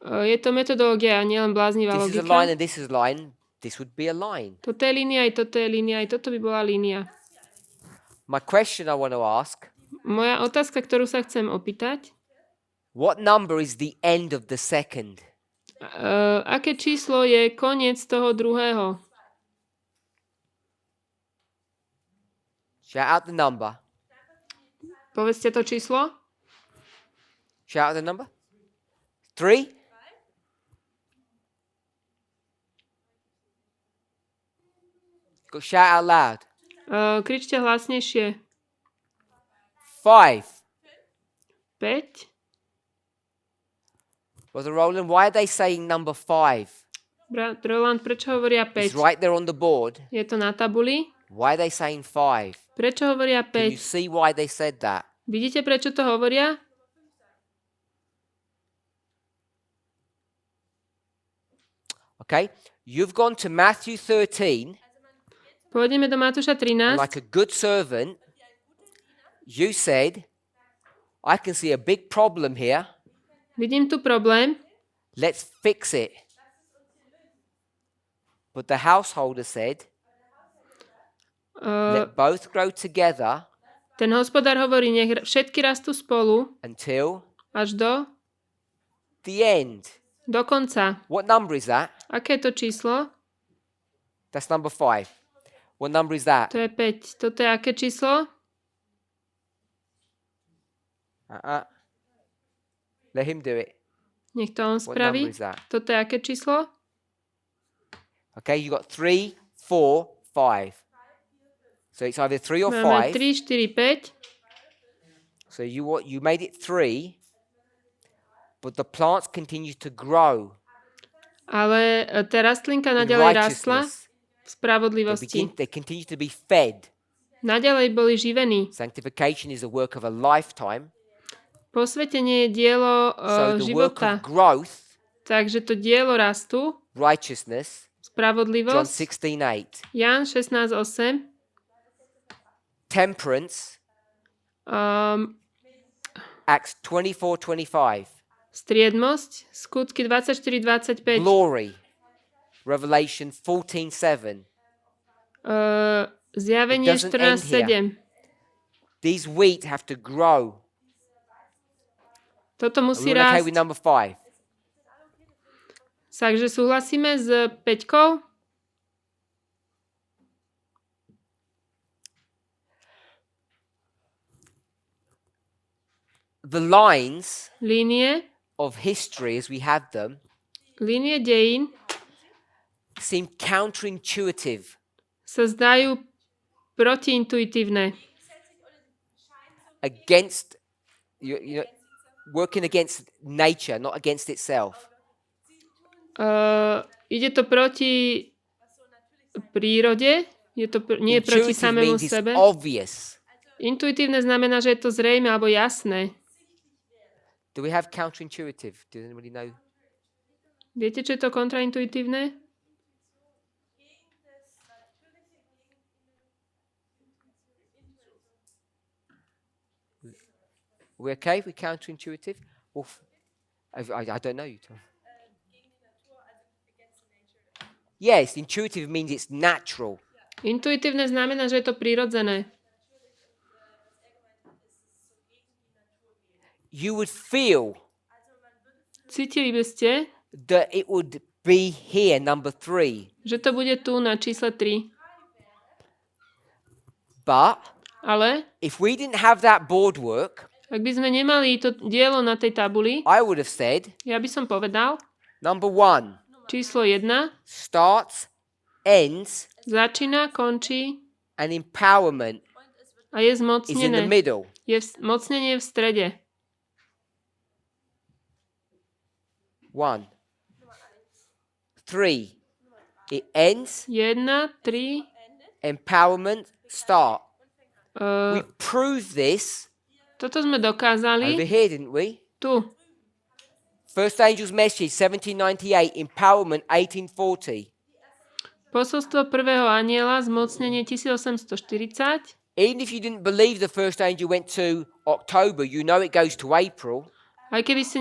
Je to metodológia, nielen bláznivá This is a line logika. and this is a line. This would be a line. Toto je línia, aj toto je línia, aj toto by bola línia. My question I want to ask, Moja otázka, ktorú sa chcem opýtať, what number is the end of the second? aké číslo je koniec toho druhého? Shout out the number. Povedzte to číslo. Shout out the number. 3? Go shout out loud. Kričte hlasnejšie. 5. 5. Brother Roland, why are they saying number 5? Brat Roland, prečo hovoria It's 5? right there on the board. Je to na tabuli. Why are they saying 5? Prečo hovoria Can you 5? see why they said that? Vidíte, prečo to hovoria? Okay? You've gone to Matthew 13, Pôjdeme do Matúša and 13. like a good servant, you said, I can see a big problem here. Vidím tu problém. Let's fix it. But the householder said, let both grow together Ten hospodár hovorí, nech všetky rastú spolu until až the end. do konca. What number is that? Aké je to číslo? That's number 5. What number is that? To je 5. Toto je aké číslo? Let him do it. Nech to on What spraví. number is that? Toto je aké číslo? Okay, you got 3, 4, 5. So it's either 3 or Máme 5. 3, 4, 5. So you made it 3, but the plants continue to grow Ale tá rastlinka in naďalej rastla righteousness. v spravodlivosti. They continue to be fed. Naďalej boli živení. Sanctification is a work of a lifetime. Posvetenie je dielo So the work života. of growth, Takže to dielo rastu, righteousness, John spravodlivosť, 16:8, Jan 16:8, temperance, Acts 24:25, striedmosť, skutky 24:25, glory, Revelation 14:7. zjavenie It doesn't end 14:7. These wheat have to grow. Toto Are musí we all okay rásť. with number 5? Takže súhlasíme s 5. The lines Línie of history as we have them dejín seem counterintuitive. sa zdajú protiintuitívne. Against, working against nature, not against itself. Ide to proti prírode, nie proti Intuitive samému means it's sebe. obvious. Intuitívne znamená, že je to zrejme alebo jasné. Do we have counterintuitive? Does anybody know? Viete, čo je to kontraintuitívne? We okay with counterintuitive? Or I don't know. Yes, intuitive means it's natural. Intuitívne znamená, že je to prirodzené. You would feel Cítili by ste, that it would be here, number 3. že to bude tu na čísle 3. But Ale if we didn't have that board work, ak by sme nemali to dielo na tej tabuli, I would have said ja by som povedal, number 1 číslo 1 starts, ends, začína, končí and empowerment a je is in the zmocnené. middle. Mocnenie v strede. 1, 3. It ends, 1, 3, empowerment, start. uh, We proved this toto sme over dokázali here, didn't we? tu. First Angel's Message, 1798, empowerment, 1840. Posolstvo prvého aniela, zmocnenie 1840. Even if you didn't believe the first angel went to October, you know it goes to April. Aj keby ste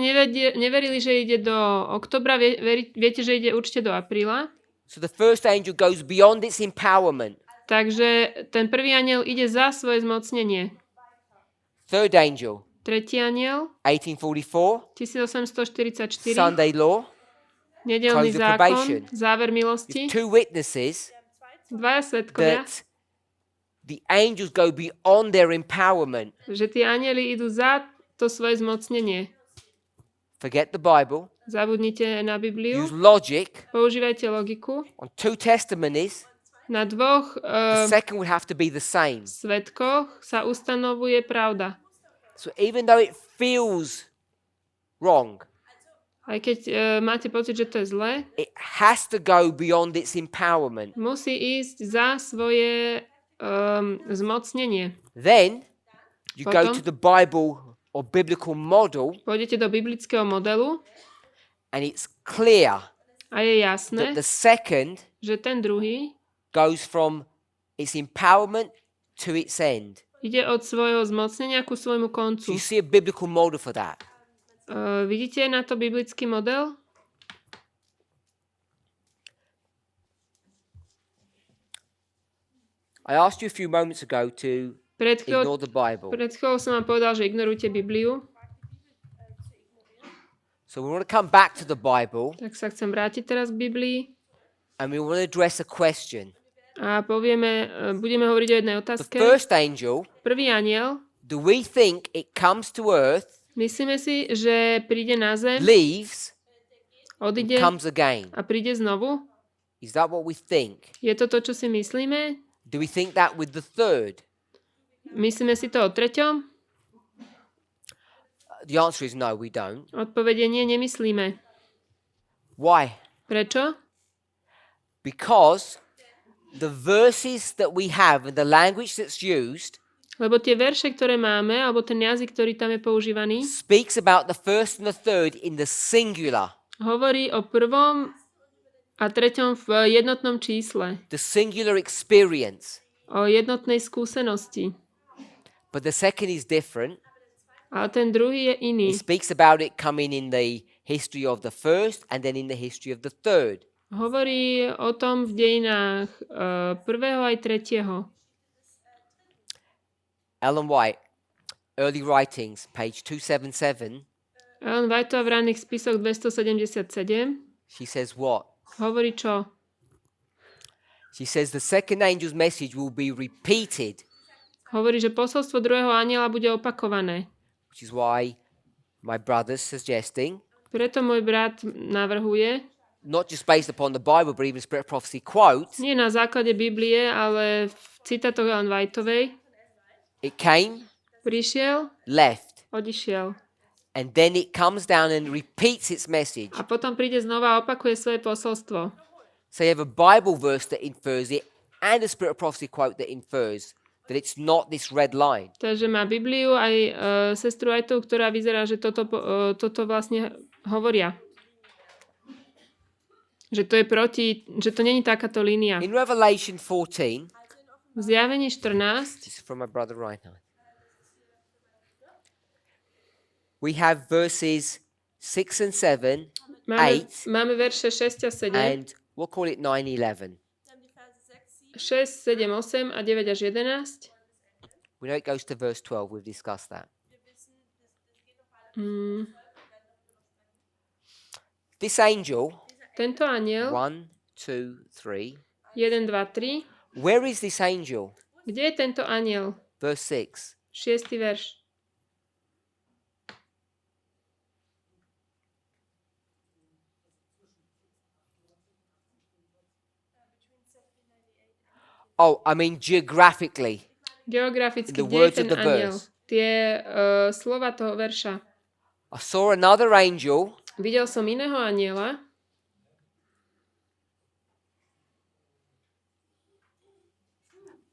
neverili, že ide do oktobra, viete, že ide určite do apríla. So the first angel goes beyond its empowerment. Takže ten prvý aniel ide za svoje zmocnenie. Third angel, Tretí aniel, 1844, 1844, Sunday law. nedeľný close of zákon, probation. záver milosti, It's 2 witnesses dvaja svedkovia, that the angels go beyond their empowerment. že tí anieli idú za to svoje zmocnenie. Forget the Bible. Zabudnite na Bibliu, Use logic používajte logiku. on 2 testimonies. Na dvoch The second would have to be the same. svedkoch sa ustanovuje pravda. So even though it feels wrong, Aj keď máte pocit, že to je zlé, it has to go beyond its empowerment. musí ísť za svoje zmocnenie. Then you go Potom? to the Bible or biblical model, Pôjdete do biblického modelu and it's clear a je jasné, that the second že ten druhý goes from its empowerment to its end. ide od svojho zmocnenia ku svojmu So koncu. you see a biblical model for that. Vidíte na to biblický model? I asked you a few moments ago to Pred ignore the Bible. chvíľou som vám povedal, že ignorujte Bibliu, So we want to come back to the Bible tak sa chcem vrátiť teraz k Biblii and we want to address a question. a budeme hovoriť o jednej The otázke. first angel, Prvý aniel, do we think it comes to earth, myslíme si, že príde na zem, leaves, and odíde comes again? a príde znovu? Is that what we think? Je to to, čo si myslíme? Do we think that with the third? Myslíme si to o treťom? The answer is no, we don't. Odpovede nie, nemyslíme. Why? Prečo? Because the verses that we have and the language that's used Lebo tie verše, ktoré máme, alebo ten jazyk, ktorý tam je používaný, speaks about the first and the third in the singular. hovorí o prvom a treťom v jednotnom čísle. The singular experience. O jednotnej skúsenosti. But the second is different. Ale ten druhý je iný. It speaks about it coming in the history of the first and then in the history of the third. Hovorí o tom v dejinách prvého aj tretieho. Ellen White, Early Writings, page 277. Ellen White v ranných spisoch 277 She says what? hovorí čo? She says the second angel's message will be repeated, Hovorí, že posolstvo druhého anjela bude opakované. which is why my brother's suggesting, Preto môj brat navrhuje, not just based upon the Bible, but even Spirit of Prophecy quotes, nie na základe Biblie, ale v citátoch Ellen Whiteovej, it came, prišiel, left, odišiel. and then it comes down and repeats its message. A potom príde znova a opakuje svoje posolstvo. So you have a Bible verse that infers it and a Spirit of Prophecy quote that infers that it's not this red line. Takže má Bibliu aj sestru Whiteovú, ktorá vyzerá, že toto vlastne hovoria. Že to je proti, že to není takáto línia. In Revelation 14, V Zjavení 14 this is from my brother Reinhard, we have verses 6 and 7, máme verše 6 a 7, and we'll call it 9, 11. 6, 7, 8 a 9 až 11. We know it goes to verse 12. We've discussed that. This angel, Tento anjel, 1, 2, 3. 1, 2, 3. Where is this angel? Kde je tento anjel? Verse 6. 6. verš. Oh, I mean geographically. Geograficky, The kde je words ten of the anjel? verse. Tie slova toho verša. I saw another angel Videl som iného anjela,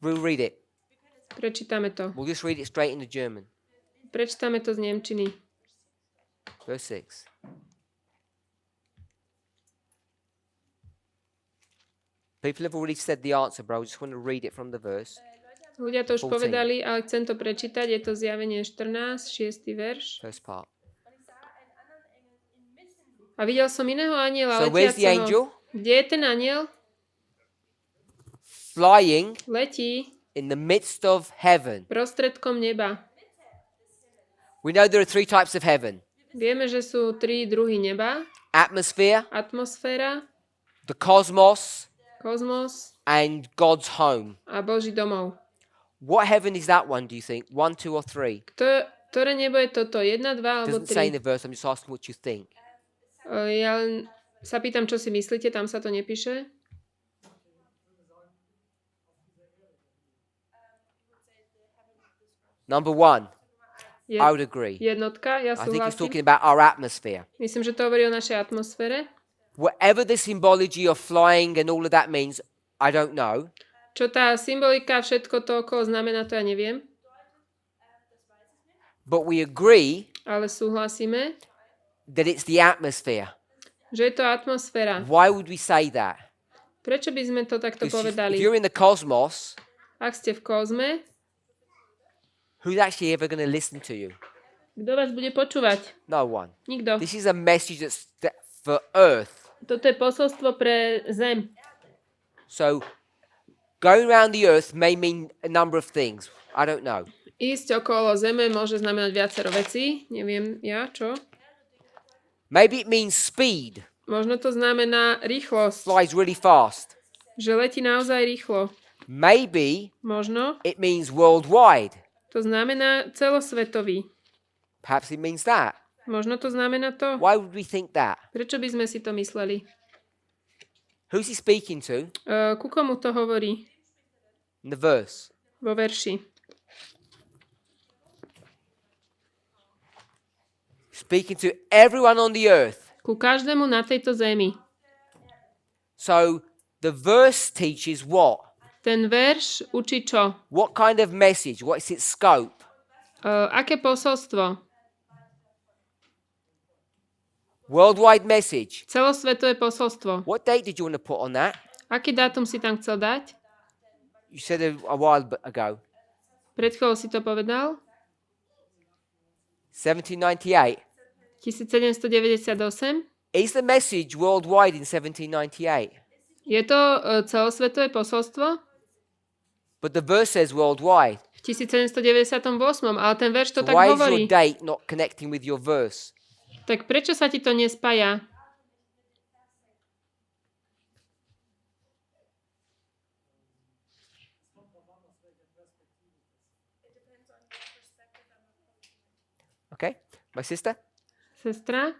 We'll read it. prečítame to. We'll just read it straight into German. Prečítame to z nemčiny. Verse 6. People have already said the answer, bro. I just want to read it from the verse. Ľudia to už 14. povedali, ale chcem to prečítať. Je to Zjavenie 14, 6. verš. First part. A videl som iného anjela So where's the angel? letiaceho. Kde je ten anjel? Flying Letí in the midst of heaven. prostredkom neba. We know there are three types of heaven. Vieme, že sú 3 druhy neba. Atmosphere, Atmosféra, the cosmos, kozmos and God's home. a Boží domov. What heaven is that one, do you think? 1, 2, or 3? Ktoré nebo je toto? 1, 2 alebo Doesn't say in 3? the verse. I'm just asking what you think. Ja len sa pýtam, čo si myslíte, tam sa to nepíše. Number 1, Je, I would agree. jednotka, ja I think it's súhlasím. talking about our atmosphere. Myslím, že to hovorí o našej atmosfére. Whatever the symbology of flying and all of that means, I don't know. Čo tá symbolika, všetko to okolo znamená, to ja neviem. But we agree Ale súhlasíme, that it's the atmosphere. že je to atmosféra. Why would we say that? Prečo by sme to takto 'Cause if povedali? you're in the cosmos, Ak ste v kozme, who's actually ever going to listen to you? kto vás bude počúvať? No one. Nikto. This is a message that's for Earth. Toto je posolstvo pre Zem. So going around the Earth may mean a number of things. I don't know. Ísť okolo Zeme môže znamenať viacero vecí. Neviem ja, čo? Maybe it means speed. Možno to znamená rýchlosť. Flies really fast. Že letí naozaj rýchlo. Maybe Možno it means worldwide. to znamená celosvetový. Perhaps it means that. Možno to znamená to. Why would we think that? Prečo by sme si to mysleli? Who's he speaking to Ku komu to hovorí in the verse? vo verši? Speaking to everyone on the earth. Ku každému na tejto zemi. So the verse teaches what? Ten verš učí čo? What kind of message? What is its scope? Aké posolstvo? Worldwide message. Celosvetové posolstvo. What date did you want to put on that? Aký dátum si tam chcel dať? You said a while ago. Pred chvíľou si to povedal. 1798. 1798. Is the message worldwide in 1798? Je to celosvetové posolstvo? But the verse says worldwide. V 1798, ale ten verš to So tak why is hovorí. your date not connecting with your verse? Tak prečo sa ti to nespája? Okay, my sister? Sestra?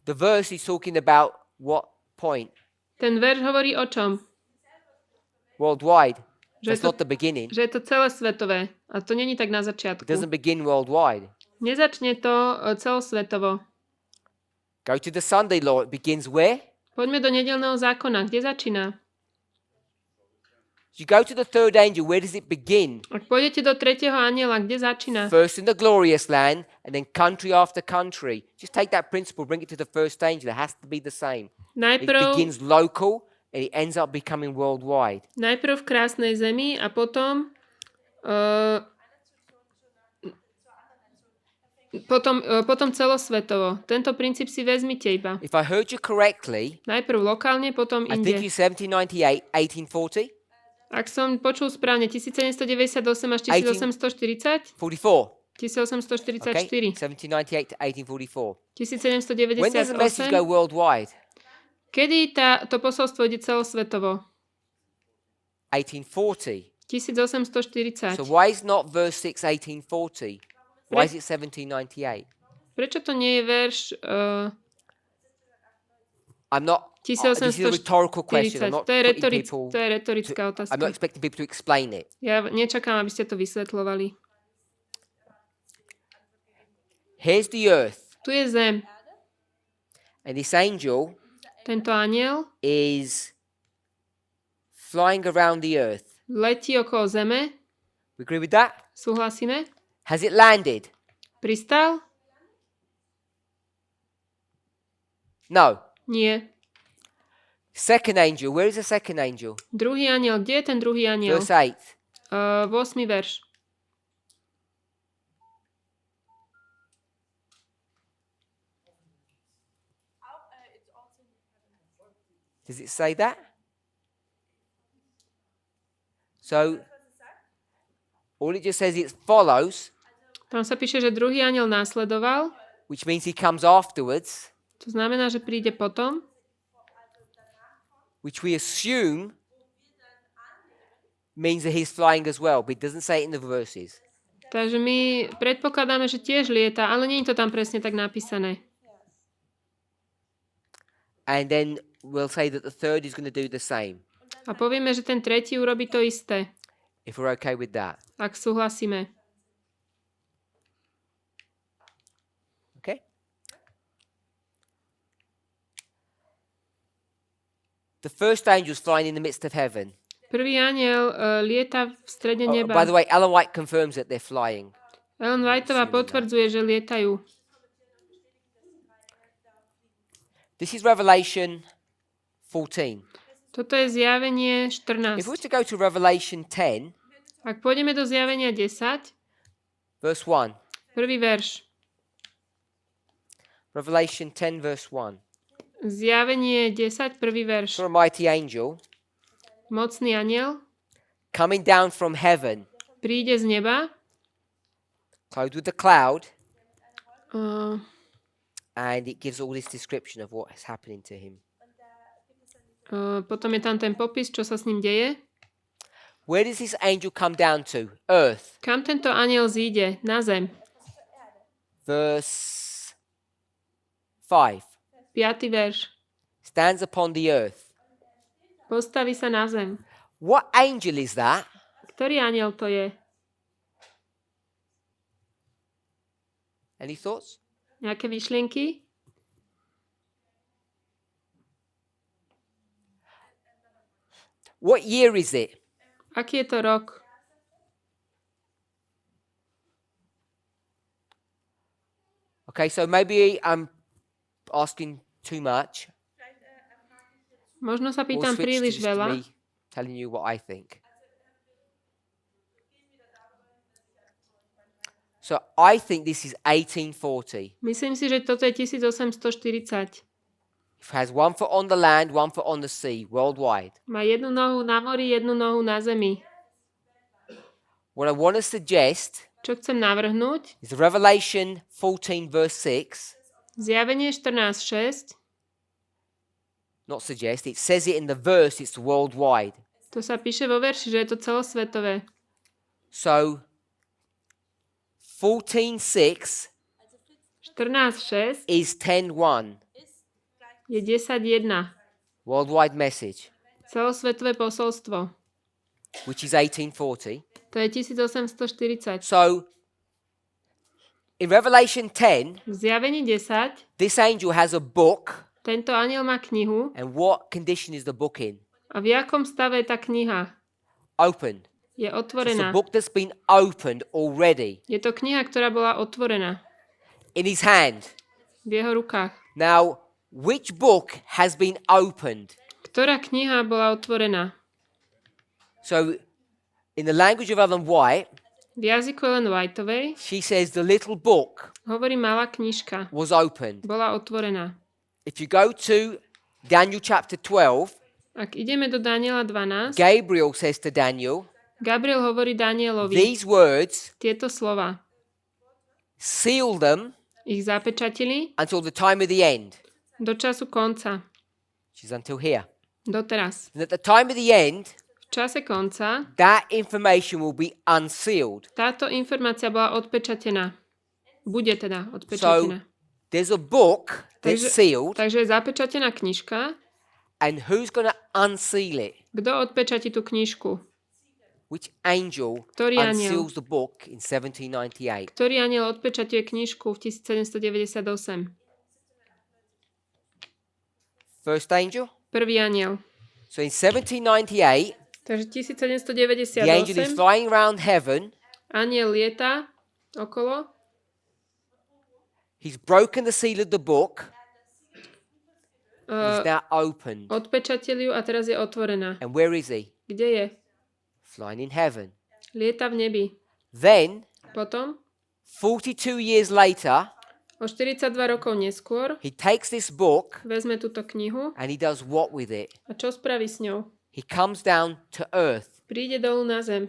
The verse is talking about what point? Ten verš hovorí o čom? Worldwide. Že je That's to, not the beginning. že je to celosvetové. A to není tak na It začiatku. doesn't begin worldwide. Nezačne to celosvetovo. Go to the Sunday law. It begins where? Poďme do nedeľného zákona. Kde začína? You go to the third angel. Where does it begin? Ak pôjdete do tretieho anjela, kde začína? First in the glorious land, and then country after country. Just take that principle, bring it to the first angel. It has to be the same. It Najprv begins local, and it ends up becoming worldwide. v krásnej zemi a potom potom celosvetovo. Tento princíp si vezmite iba. If I heard you correctly, Najprv lokálne, potom I think inde. you 1798, 1840, Ak som počul správne, 1798 až 1840? 44. 1844. Okay, 1798 to 1844. 1798. When does the message go worldwide? Kedy to posolstvo ide celosvetovo? 1840. 1840. So why is not verse 6 1840? Why is it 1798? Prečo to nie je verš I'm not. This is a rhetorical question. I'm 1840? not To je, putting people. to je retorická I'm otázka. not expecting people to explain it. Ja nečakám, aby ste to vysvetľovali. Here's the earth, Tu je zem. and this angel Tento anjel is flying around the earth. letí okolo zeme. We agree with that? Súhlasíme? Has it landed? Pristal? No. Nie. Second angel. Where is the second angel? Druhý anjel. Kde je ten druhý anjel? Verse 8. 8. verš. Does it say that? So, all it just says it follows, Tam sa píše, že druhý anjel následoval. which means he comes afterwards, To znamená, že príde potom. which we assume means that he's flying as well, but it doesn't say it in the verses. Takže my predpokladáme, že tiež lieta, ale nie je to tam presne tak napísané. And then we'll say that the third is going to do the same, A povieme, že ten tretí urobí to isté, if we're okay with that. ak súhlasíme. Okay? The first angel is flying in the midst of heaven. Prvý anjel lieta v strede Oh, neba. by the way, Ellen White confirms that they're flying. Ellen Whiteová potvrdzuje, že lietajú. This is Revelation 14. Toto je zjavenie If 14. we were to go to Revelation 10, Ak pôjdeme do zjavenia 10, verse 1. prvý verš. Revelation 10, verse 1. Zjavenie 10, prvý verš. Saw a mighty angel Mocný anjel coming down from heaven, príde z neba. clothed with a cloud, Uh, and it gives all this description of what is happening to him. Potom je tam ten popis, čo sa s ním deje. Where does this angel come down to? Earth. Kam tento anjel zíde? Na zem. Verse 5. 5. verš. Stands upon the earth. Postaví sa na zem. What angel is that? Ktorý anjel to je? Any thoughts? Nejaké myšlienky? What year is it? Aký je to rok? Okay, so maybe I'm asking too much. Možno sa Or pýtam switch to príliš just veľa. me telling you what I think. So I think this is 1840. Myslím si, že toto je 1840. It has one foot on the land, one foot on the sea, worldwide. Má jednu nohu na mori, jednu nohu na zemi. What I want to suggest Čo chcem navrhnúť? is Revelation 14 verse 6. Zjavenie 14.6. Not suggest, it says it in the verse, it's worldwide. To sa píše vo verši, že je to celosvetové. So 14:6 14.6 is 10:1. je 10.1. Worldwide message, Celosvetové posolstvo. which is 1840. To je 1840. So in Revelation 10, V zjavení 10 this angel has a book. tento anjel má knihu. And what condition is the book in? A v jakom stave je tá kniha? Open. Je It's a otvorená. book that's been opened already Je to kniha, ktorá bola otvorená in his hand. v jeho rukách. Now, which book has been opened? Ktorá kniha bola otvorená? So, in the language of Ellen White, V jazyku Ellen Whiteovej she says the little book hovorí malá knižka. was opened. Bola otvorená. If you go to Daniel chapter 12, Ak ideme do Daniela 12, Gabriel says to Daniel, Gabriel hovorí Danielovi these words, tieto slova. seal them Ich zapečatili until the time of the end, do času konca. which is until here. Doteraz. And at the time of the end, V čase konca that information will be unsealed. táto informácia bola odpečatená. Bude teda odpečatená. There's a book that's Takže- sealed, Takže je zapečatená knižka. and who's going to unseal it? Kto odpečatí tú knižku? Which angel Ktorý anjel? unseals the book in 1798? Ktorý anjel odpečatuje knižku v 1798? First angel. Prvý anjel. So in 1798, Takže the angel is 1798 flying around heaven. anjel lieta okolo. He's broken the seal of the book. It's Uh, now opened. odpečatil ju a teraz je otvorená. And where is he? Kde je? Flying in heaven. Lieta v nebi. Then, Potom, 42 years later, o 42 rokov neskôr, he takes this book vezme túto knihu and he does what with it? a čo spraví s ňou? He comes down to earth, Príde dolu na zem.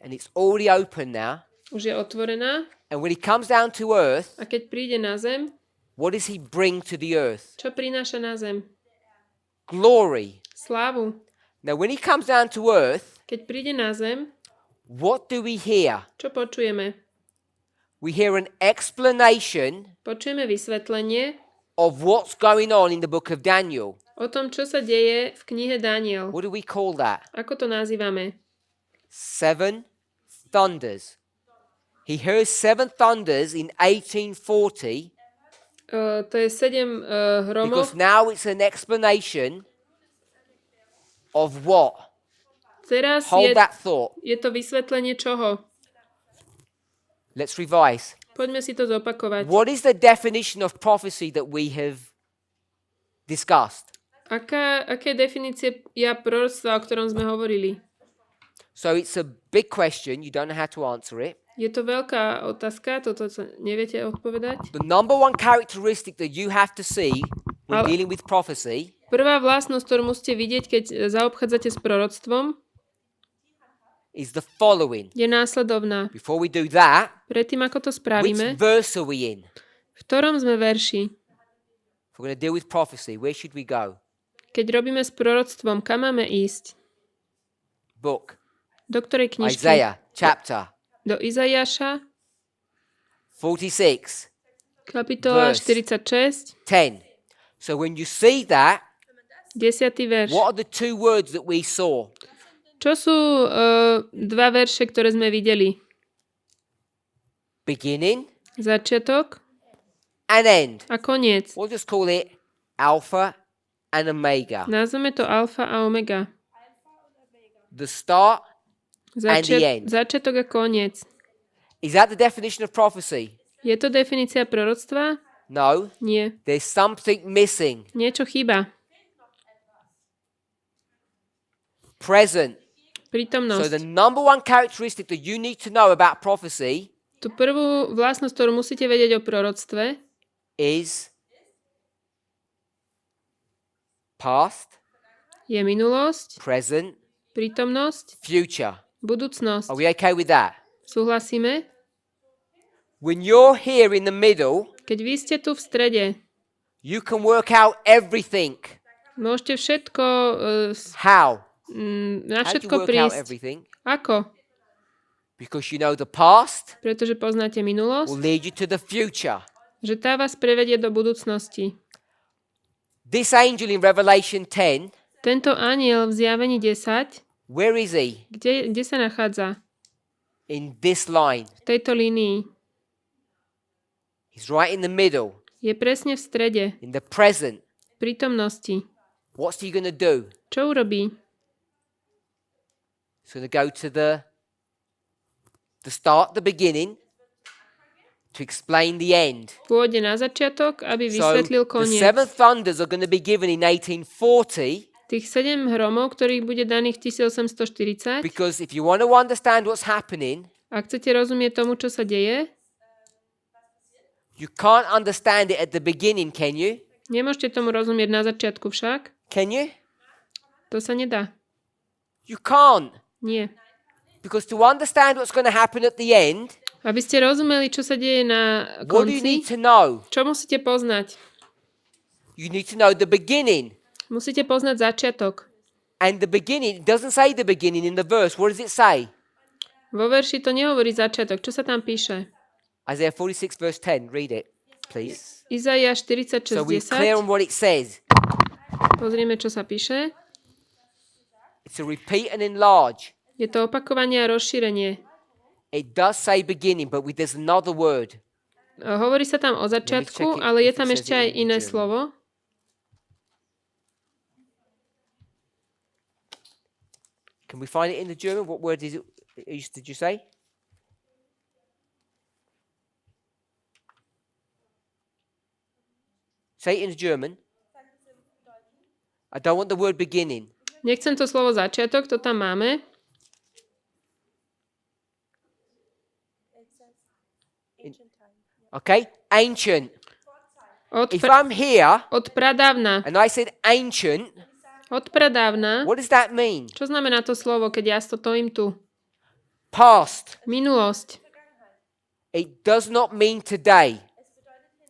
and it's already open now. Už je otvorená And when he comes down to earth, a keď príde na zem, what does he bring to the earth? čo prináša na zem? Glory. Slávu. Now, when he comes down to earth, Keď príde na zem, what do we hear? čo počujeme? We hear an explanation Počujeme vysvetlenie of what's going on in the book of Daniel. o tom, čo sa deje v knihe Daniel. What do we call that? Ako to nazývame? 7 thunders. He hears 7 thunders in 1840 To je 7 hromov. because now it's an explanation of what? Teraz Hold that thought. je to vysvetlenie čoho? Let's revise. Poďme si to zopakovať. What is the definition of prophecy that we have discussed? Aké definície proroctva, o ktorom sme hovorili? So it's a big question. You don't know how to answer it. Je to veľká otázka, toto sa neviete odpovedať. The number one characteristic that you have to see when Ale- dealing with prophecy Prvá vlastnosť, ktorú musíte vidieť, keď zaobchádzate s proroctvom, is the following. je následovná. Before we do that, Predtým, ako to which spravíme, verse are we in? v ktorom sme verši? If we're going to deal with prophecy, where should we go? Keď robíme s proroctvom, kam máme ísť? Book. Do ktorej knižky? Isaiah chapter Do Izaiáša, 46, kapitola Verse. 46, 10. So when you see that, 10. verš. what are the two words that we saw? Čo sú dva verše, ktoré sme videli? Beginning Začiatok and end. a koniec. We'll just call it Alpha and Omega. Nazveme to alfa a omega. the start and the end. Začiatok a koniec. Is that the definition of prophecy? Je to definícia proroctva? No. Nie. There's something missing. Niečo chýba. Present. So Prítomnosť. the number one characteristic that you need to know about prophecy Tú prvú vlastnosť, ktorú musíte vedieť o proroctve, is past, je minulosť, present, prítomnosť, future. budúcnosť. Are we okay with that? Súhlasíme? When you're here in the middle, Keď vy ste tu v strede, you can work out everything. môžete všetko How? na How do you všetko work out prísť. everything? Ako? Because you know the past Pretože poznáte minulosť, will lead you to the future. že tá vás prevedie do budúcnosti. This angel in Revelation 10, Tento anjel v Zjavení 10, where is he? kde sa nachádza? In this line. V tejto línii. He's right in the middle, Je presne v strede, in the present. v prítomnosti. What's he going to do? Čo urobí? He's going to go to the start, the beginning, to explain the end. Pôjde na začiatok, aby So vysvetlil the koniec. seven thunders are going to be given in 1840, Tých 7 hromov, ktorých bude daných 1840, because if you want to understand what's happening, ak chcete rozumieť tomu, čo sa deje, you can't understand it at the beginning, can you? nemôžete tomu rozumieť na začiatku však. Can you? To sa nedá. You can't. Nie. Because to understand what's going to happen at the end, Aby ste rozumeli, čo sa deje na what do you need konci, to know? čo musíte poznať? You need to know the beginning. Musíte poznať začiatok. And the beginning, it doesn't say the beginning in the verse. What does it say? Vo verši to nehovorí začiatok. Čo sa tam píše? Isaiah 46 verse 10. Read it, please. Izaia So we're 46:10. clear on what it says. Pozrieme, čo sa píše. It's a repeat and enlarge. Je to opakovanie a rozšírenie. It does say beginning, but there's another word. Hovorí sa tam o check začiatku, it ale je if it tam says ešte it aj in iné German. slovo. Can we find it in the German? What word is it? Did you say? Say it in German. I don't want the word beginning. Nechcem to slovo začiatok, to tam máme. Okay? Ancient. Od, If I'm here od pradávna. and I said ancient, Od pradávna. what does that mean? Čo znamená to slovo, keď ja stojím tu? Past. Minulosť. It does not mean today.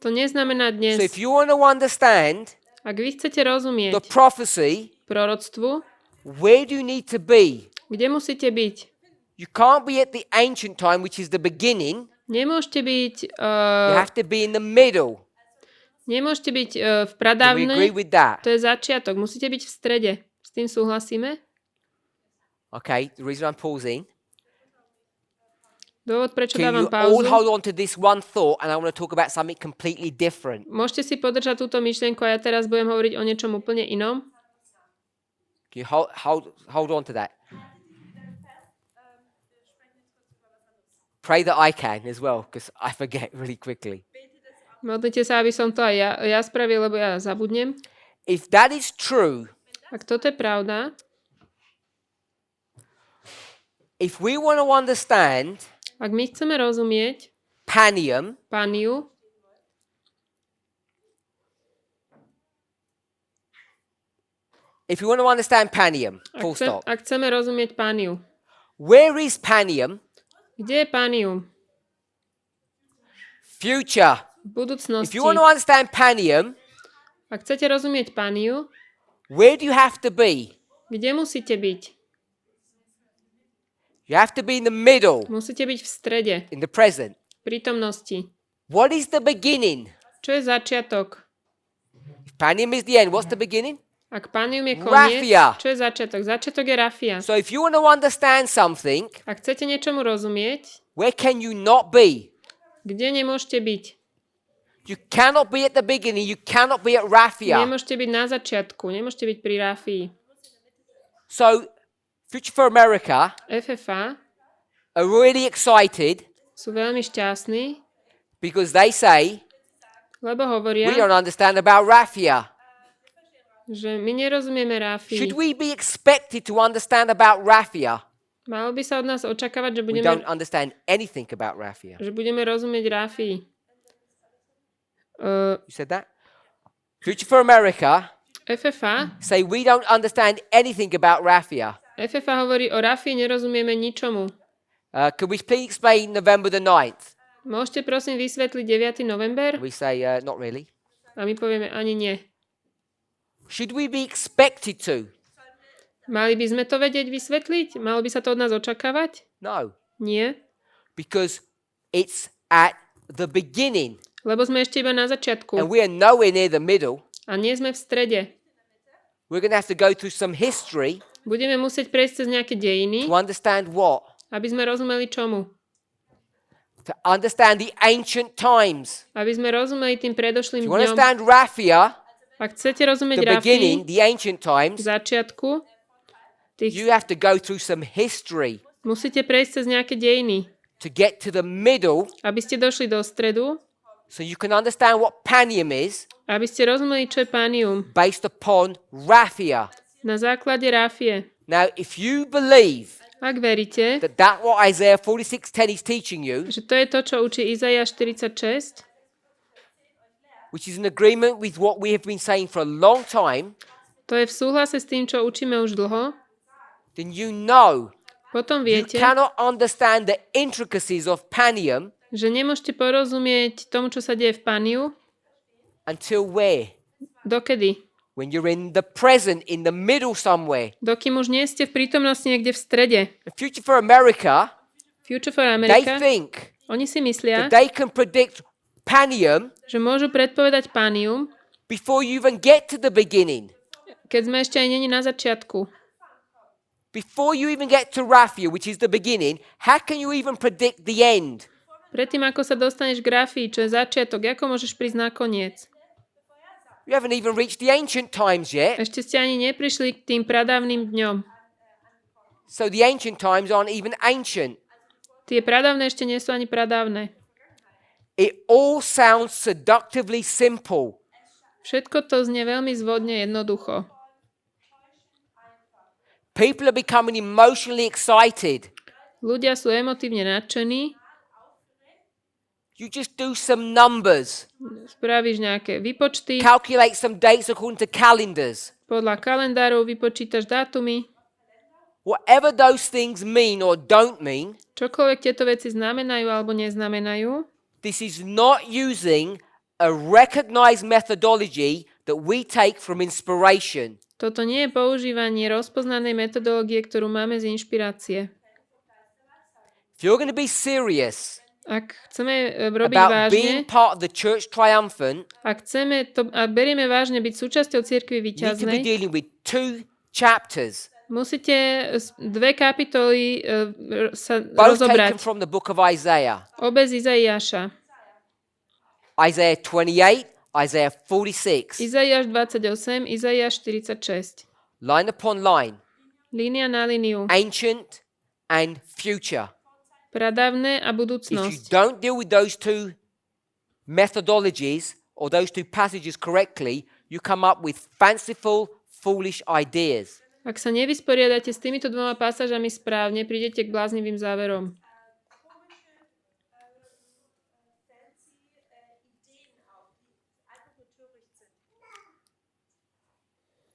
To neznamená So dnes. if you want to understand Ak vy chcete the rozumieť prophecy, proroctvu, where do you need to be? kde musíte byť? You can't be at the ancient time, which is the beginning. Nemôžete byť, You have to be in the middle. nemôžete byť v Do we agree pradávnej, with that? to je začiatok. Musíte byť v strede. S tým súhlasíme? Okay, the reason I'm pausing. Dôvod, prečo Can dávam you all pauzu. hold on to this one thought, and I want to talk about something completely different. Môžete si podržať túto myšlienku a ja teraz budem hovoriť o niečom úplne inom. Can you hold on to that? Pray that I can as well, because I forget really quickly. Modlite sa, aby som to aj ja spravil, lebo ja zabudnem. If that is true, Ak toto je pravda, if we want to understand ak my chceme rozumieť Panium, Pániu, if we want to understand Panium, full stop. ak chceme rozumieť Pániu, Where is Panium? kde je Pánium? Future. V If budúcnosti. you want to understand Panium, Ak chcete rozumieť Pániu, where do you have to be? kde musíte byť? You have to be in the middle, Musíte byť v strede, in the present. v prítomnosti. What is the beginning? Čo je začiatok? If Panium is the end, what's the beginning? Ak Pánium je koniec, Rafia. čo je začiatok? Začiatok je Rafia. So if you want to understand something, Ak chcete niečomu rozumieť, where can you not be? kde nemôžete byť? You cannot be at the beginning, you cannot be at Rafia. Nemôžete byť na začiatku, nemôžete byť pri Rafii. So Future for America FFA are really excited sú veľmi šťastní, because they say, lebo we hovoria, don't understand about raffia. že my nerozumieme ráfii. Should we be expected to understand about raffia? Malo by sa od nás očakávať, We don't understand anything about raffia. že budeme rozumieť ráfii. You said that? Future for America FFA say we don't understand anything about raffia. FFA hovorí o ráfii, nerozumieme ničomu. Could we please explain November the 9th? Môžete prosím vysvetliť 9. november? We say, not really. A my povieme ani nie. Should we be expected to? Mali by sme to vedieť vysvetliť? Malo by sa to od nás očakávať? No, Nie. because it's at the beginning. Lebo sme ešte iba na začiatku. And we are nowhere near the middle. A nie sme v strede. We're going to have to go through some history Budeme musieť prejsť cez nejaké dejiny, to understand what? aby sme rozumeli čomu. To understand the ancient times. Aby sme rozumeli tým predošlým To dňom. understand raffia, Ak chcete rozumieť the beginning, ráfii, the ancient times, začiatku, you have to go through some history musíte prejsť cez nejaké dejiny, to get to the middle aby ste došli do stredu, so you can understand what panium is aby ste rozumeli, čo je pánium based upon raffia. na základe ráfie. Now, if you believe Ak veríte, that what Isaiah 46:10 is teaching you, že to je to, čo učí Izaiáš 46, which is in agreement with what we have been saying for a long time, to je v súhlase s tým, čo učíme už dlho, then you know potom you viete, cannot understand the intricacies of panium že nemôžete porozumieť tomu, čo sa deje v pániu, until where? dokedy? When you're in the present, in the middle somewhere. Dokým už nie ste v prítomnosti niekde v strede. The Future for America, Future for they America, think oni si myslia, that they can predict panium že môžu predpovedať pánium, before you even get to the beginning. keď sme ešte aj není na začiatku. Before you even get to raffia, which is the beginning, how can you even predict the end? Predtým, ako sa dostaneš k grafii, čo je začiatok, ako môžeš prísť na koniec? You haven't even reached the ancient times yet. Ešte ste ani neprišli k tým pradávnym dňom. So the ancient times aren't even ancient. Tie pradávne ešte nie sú ani pradávne. It all sounds seductively simple. Všetko to znie veľmi zvodne jednoducho. People are becoming emotionally excited. Ľudia sú emotívne nadšení, You just do some numbers, spravíš nejaké výpočty, calculate some dates according to calendars. podľa kalendárov vypočítaš dátumy, Whatever those things mean or don't mean, čokoľvek tieto veci znamenajú alebo neznamenajú, this is not using a recognized methodology that we take from inspiration. toto nie je používanie rozpoznanej metodológie, ktorú máme z inšpirácie. If you're going to be serious Ak chceme robiť about vážne, being part of the church triumphant, ak chceme to, a berieme vážne byť súčasťou cirkvi you need to be víťaznej, dealing with 2 chapters, musíte dve kapitoly sa both taken rozobrať. from the book of Isaiah. Obe z Izaiáša. Isaiah 28, Isaiah 46, Izaiáš 28, Izaiáš 46. line upon line, Línia na líniu. ancient and future. Pradávne If a you budúcnosť. don't deal with those 2 methodologies or those 2 passages correctly, you come up with fanciful, foolish ideas. Ak sa nevysporiadate s týmito dvoma pasážami správne, prídete k bláznivým záverom.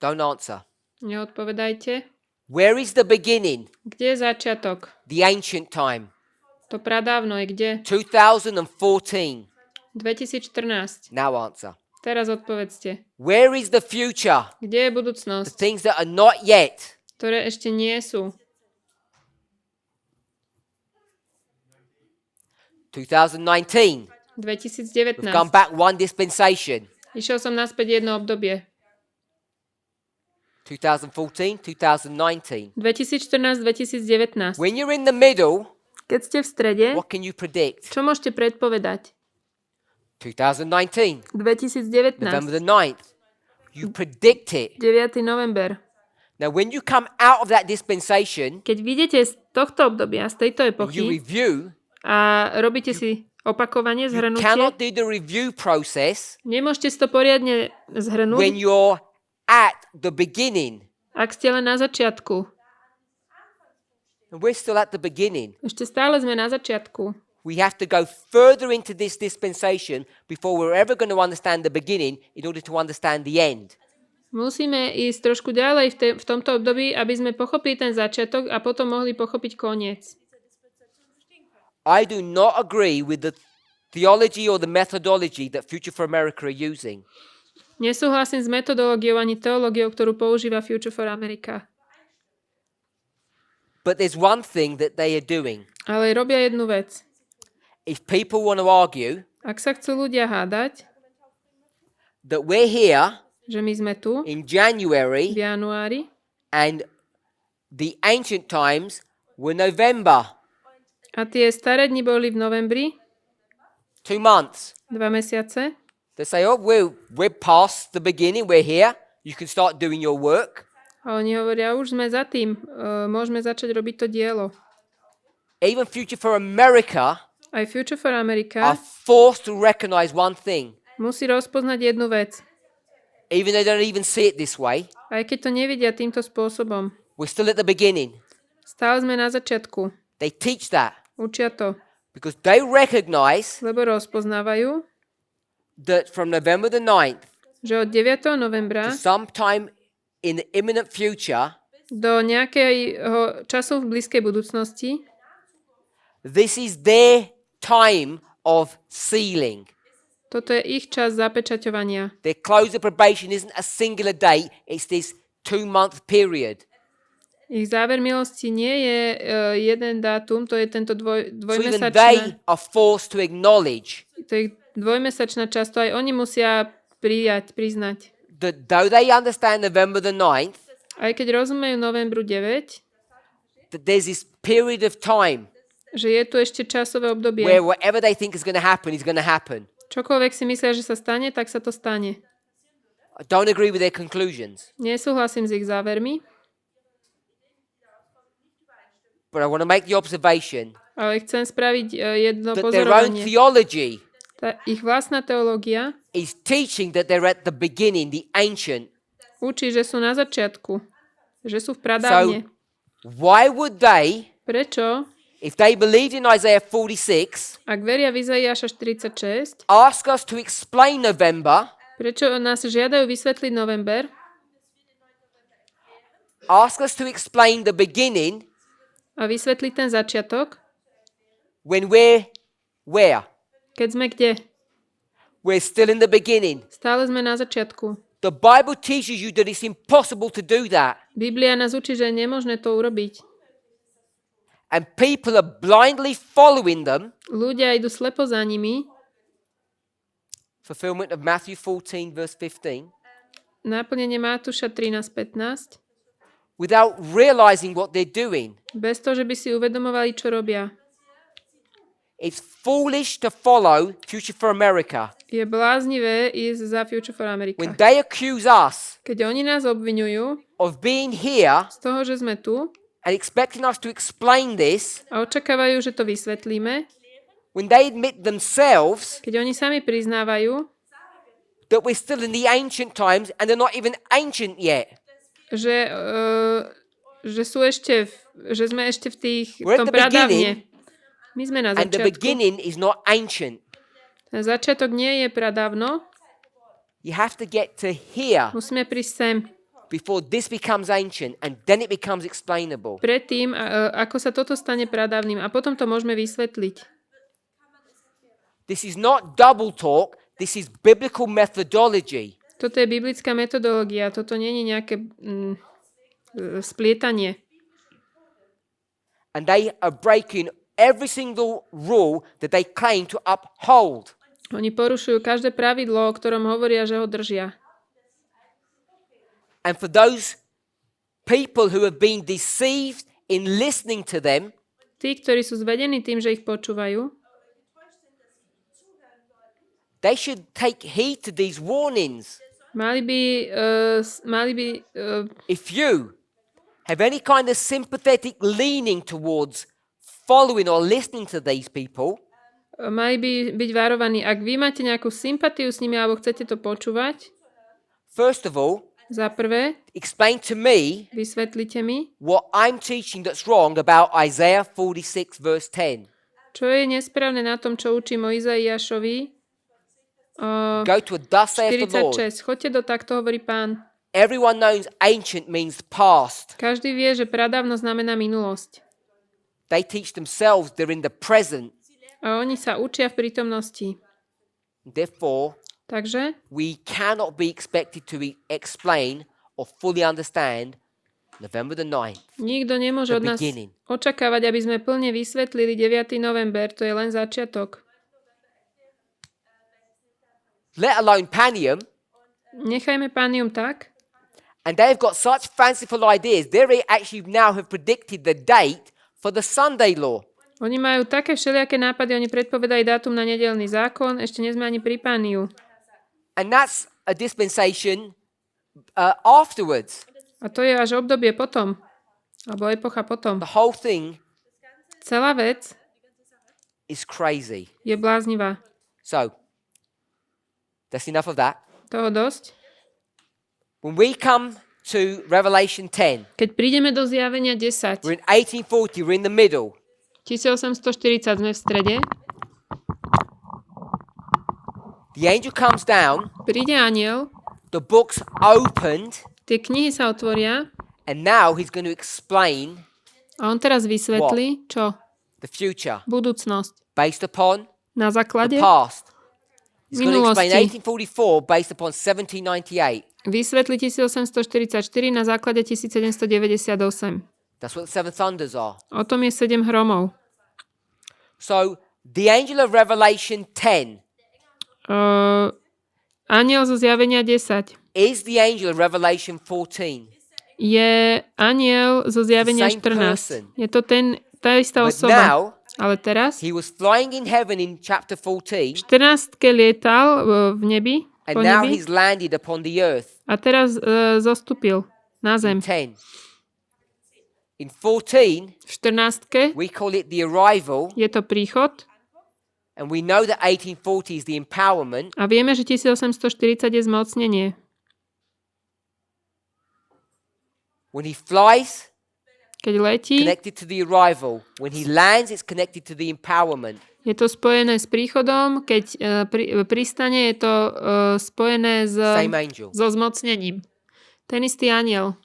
Don't answer. Neodpovedajte. Where is the beginning? Kde je začiatok? The ancient time. To pradávno je kde? 2014. 2014. Now answer. Teraz odpovedzte. Where is the future? Kde je The budúcnosť? things that are not yet. Ktoré ešte nie sú. 2019. 2019. We've gone back one dispensation. Išiel som naspäť jedno obdobie. 2014, 2019. 2014, 2019. When you're in the middle, Keď ste v strede, what can you predict? čo môžete predpovedať? 2019, 2019. November the 9th. You predict it. 9. november. Now, when you come out of that dispensation, Keď vidíte z tohto obdobia, z tejto you epochy review, a robíte si opakovanie, you zhrnutie, cannot do the review process nemôžete si to poriadne when zhrnúť, you're at the beginning. ak ste len na začiatku. And we're still at the beginning. Ešte stále sme na začiatku. We have to go further into this dispensation before we're ever going to understand the beginning in order to understand the end. Musíme ísť trošku ďalej v tomto období, aby sme pochopili ten začiatok a potom mohli pochopiť koniec. I do not agree with the theology or the methodology that Future for America are using. Nesúhlasím s metodológiou ani teológiou, ktorú používa Future for America. But there's one thing that they are doing. Ale robia jednu vec. If people want to argue Ak sa chcú ľudia hádať, that we're here že my sme tu in v January januári and the ancient times were November, a tie staré dni boli v novembri, 2 months. 2 mesiace, They say, oh, we're past the beginning, we're here, you can start doing your work. a oni hovoria, už sme za tým, môžeme začať robiť to dielo. Even Future for America Aj Future for are America forced to recognize one thing, musí rozpoznať jednu vec. even though they don't even see it this way. Aj keď to nevidia týmto spôsobom. We're still at the beginning. Stále sme na začiatku. They teach that Učia to, because they recognize lebo rozpoznávajú, that from November the 9th že od 9. novembra to sometime in the imminent future, do nejakého času v blízkej budúcnosti this is their time of sealing. toto je ich čas zapečaťovania. Their close of probation isn't a singular date, it's this 2-month period. Ich záver milosti nie je jeden dátum, to je tento So even dvojmesačná, they are forced to acknowledge to je dvojmesačná časť, to aj oni musia priznať. that though they understand November the 9th, Aj keď rozumejú novembru 9, that there's this period of time že je tu ešte časové obdobie. where whatever they think is going to happen. Čokoľvek si myslia, že sa stane, tak sa to stane. I don't agree with their conclusions, Nesúhlasím s ich závermi, but I want to make the observation ale chcem spraviť jedno that their own pozorovanie. theology Ich vlastná teológia is teaching that they're at the beginning, the ancient. učí, že sú na začiatku, že sú v pradávne. Why would they, Prečo, if they believed in Isaiah 46, ak veria v Izaiáša 46, ask us to explain November, prečo nás žiadajú vysvetliť november, ask us to explain the beginning a vysvetliť ten začiatok, when we're where? keď sme kde? We're still in the beginning. Stále sme na začiatku. The Bible teaches you that it's impossible to do that. Biblia nás učí, že je nemožné to urobiť. And people are blindly following them. Ľudia idú slepo za nimi. Fulfillment of Matthew 14, verse 15. Naplnenie Matúša 13:15. Without realizing what they're doing. Bez toho, že by si uvedomovali, čo robia. It's foolish to follow Future for America. Je bláznivé ísť za Future for America. When they accuse us Keď oni nás obviňujú of being here z toho, že sme tu and expecting us to explain this, a očakávajú, že to vysvetlíme, when they admit themselves keď oni sami priznávajú, that we're still in the ancient times and they're not even ancient yet. že sú ešte, že sme ešte v We're at tom the pradávne. beginning. My sme na And the začiatku. beginning is not ancient. Ten začiatok nie je pradávno. You have to get to here Musíme prísť sem. before this becomes ancient and then it becomes explainable. Predtým, ako sa toto stane pradávnym. A potom to môžeme vysvetliť. This is not double talk, this is biblical methodology. Toto je biblická metodológia. Toto nie je nejaké splietanie. And they are breaking every single rule that they claim to uphold. Oni porušujú každé pravidlo, o ktorom hovoria, že ho držia. And for those people who have been deceived in listening to them, Tí, ktorí sú zvedení tým, že ich počúvajú, they should take heed to these warnings. mali by If you have any kind of sympathetic leaning towards following or listening to these people, Mali by byť varovaní, ak vy máte nejakú sympatiu s nimi alebo chcete to počúvať, first of all, za prvé, explain to me vysvetlite mi, what I'm teaching that's wrong about Isaiah 46 verse 10. čo je nesprávne na tom, čo učím o Izaiášovi. Go to a thus saith the Lord. 46. Choďte do takto, hovorí Pán. Everyone knows ancient means past. Každý vie, že pradávno znamená minulosť. They teach themselves they're in the present. A oni sa učia v prítomnosti. Therefore, Takže we cannot be expected to explain or fully understand November the 9th. nikto nemôže The od nás beginning. očakávať, aby sme plne vysvetlili 9. november. To je len začiatok. Let alone Panium. Nechajme Pánium tak. And they've got such fanciful ideas. They actually now have predicted the date for the Sunday law. Oni majú také všelijaké nápady, oni predpovedajú dátum na nedeľný zákon, ešte nie sme ani pri Pániu. And that's a dispensation afterwards. A to je až obdobie potom. Alebo epocha potom. The whole thing Celá vec is crazy. je bláznivá. So, that's enough of that. Toho dosť. When we come to Revelation 10, Keď prídeme do zjavenia 10, we're in 1840, we're in the middle. 1840 sme v strede, The angel comes down, príde anjel, the book's opened, tie knihy sa otvoria and now he's going to explain a on teraz vysvetlí, čo? the future Budúcnosť. based upon Na the základe past. He's going to explain minulosti. 1844 based upon 1798. Vysvetlí 1844 na základe 1798. That's what the seven thunders are. O tom je 7 hromov. So, the angel of Revelation 10 Anjel zo zjavenia 10 is the angel of Revelation 14. je anjel zo zjavenia Same person. 14. Je to tá istá But osoba. now, Ale teraz he was flying in heaven in chapter 14, 14 lietal v nebi, and po now nebi he's landed upon the earth. a teraz zostúpil na zem. 10. In 14, V 14 we call it the arrival, je to príchod and we know that 1840 is the empowerment. a vieme, že 1840 je zmocnenie. When he flies, Keď letí, connected to the arrival. When he lands, it's connected to the empowerment. je to spojené s príchodom, keď pristane, je to spojené Same angel. so zmocnením. Ten istý anjel.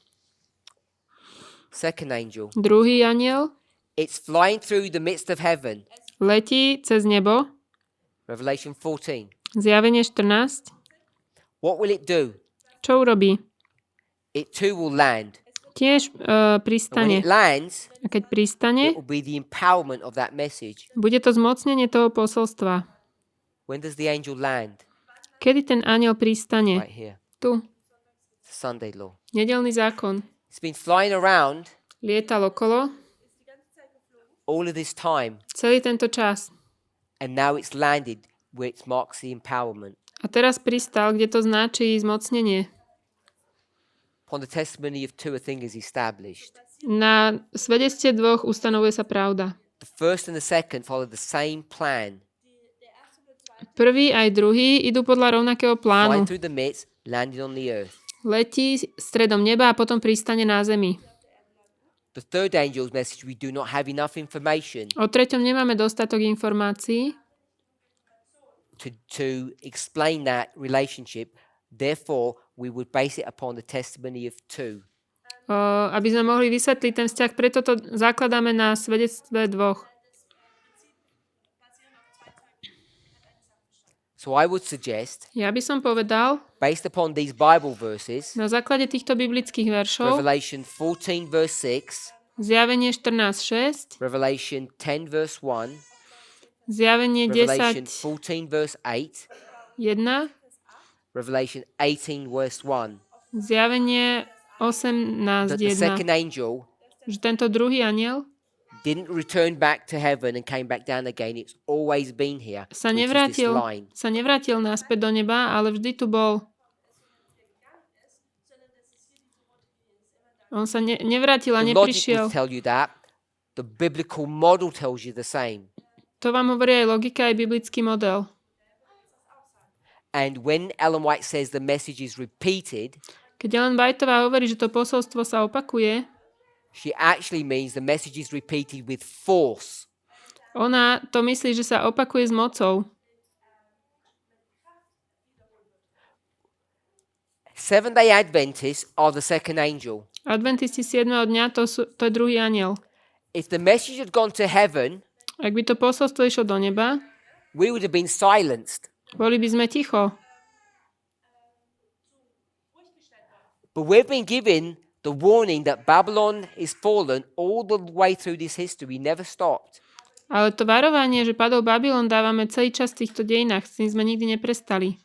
Second angel. Druhý anjel It's flying through the midst of heaven. letí cez nebo. Revelation 14. Zjavenie 14. What will it do? Čo urobí? It too will land. Tiež And when pristane. it lands, A keď pristane, it will be the empowerment of that message. bude to zmocnenie toho posolstva. When does the angel land? Kedy ten anjel pristane? Right here. Tu. It's Sunday law. Nedeľný zákon. It's been flying around Lietal okolo all of this time, celý tento čas. and now it's landed where it marks the empowerment. A teraz pristal, kde to značí zmocnenie. Upon the testimony of two, a thing is established. Na svedectve dvoch ustanovuje sa pravda. The first and the second follow the same plan. Prvý aj druhý idú podľa rovnakého Flying plánu. through the midst, landed on the earth. Letí stredom neba a potom pristane na zemi. The third angel's message, we do not have enough information O treťom nemáme dostatok informácií, to explain that relationship. Therefore, we would base it upon the testimony of two. aby sme mohli vysvetliť ten vzťah. Preto to zakladáme na svedectve dvoch. So I would suggest, Ja by som povedal, based upon these Bible verses, na základe týchto biblických veršov, Revelation 14 verse 6, Zjavenie 14.6, Revelation 10 verse 1, Zjavenie Revelation 14 10.1, verse 8, Revelation 18 verse 1, Zjavenie that the second 18.1, angel že tento druhý anjel didn't return back to heaven and came back down again. It's always been here, sa which is this line. nevrátil naspäť do neba, ale vždy tu bol. On sa nevrátil a The logic neprišiel. will tell you that. The biblical model tells you the same. To vám hovorí aj logika, aj biblický model. And when Ellen White says the message is repeated, Keď Ellen Whiteová hovorí, že to posolstvo sa opakuje, she actually means the message is repeated with force. ona to myslí, že sa opakuje s mocou. Seventh-day Adventists are the second angel. Adventisti 7. dňa to je druhý anjel. If the message had gone to heaven, Ak by to posolstvo išlo do neba, we would have been silenced. boli by sme ticho. But we've been given the warning that Babylon is fallen all the way through this history, never stopped. Ale to varovanie, že padol Babylon, dávame celý čas v týchto dejinách. S tým sme nikdy neprestali.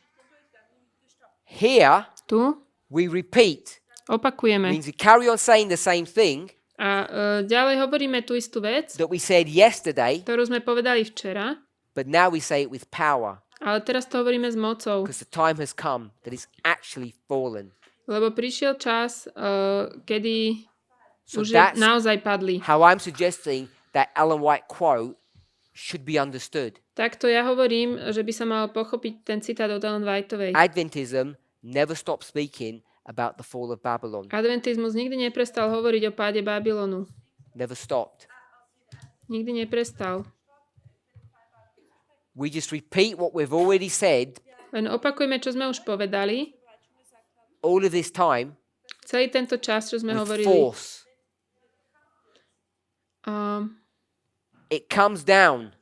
Here, Tu we repeat. opakujeme. Means we carry on saying the same thing A ďalej hovoríme tú istú vec, that we said yesterday, ktorú sme povedali včera, but now we say it with power ale teraz to hovoríme s mocou. because the time has come that it's actually fallen. Lebo prišiel čas, kedy So už that's naozaj padli. how I'm suggesting that Ellen White quote should be understood. Takto ja hovorím, že by sa mal pochopiť ten citát od Ellen Whiteovej. Adventism never stopped speaking about the fall of Babylon. Adventizmus nikdy neprestal hovoriť o páde Babylonu. Never stopped. Nikdy neprestal. We just repeat what we've already said Len opakujeme, čo sme už povedali. all of this time Celý tento čas, čo sme with hovorili. force. It comes down,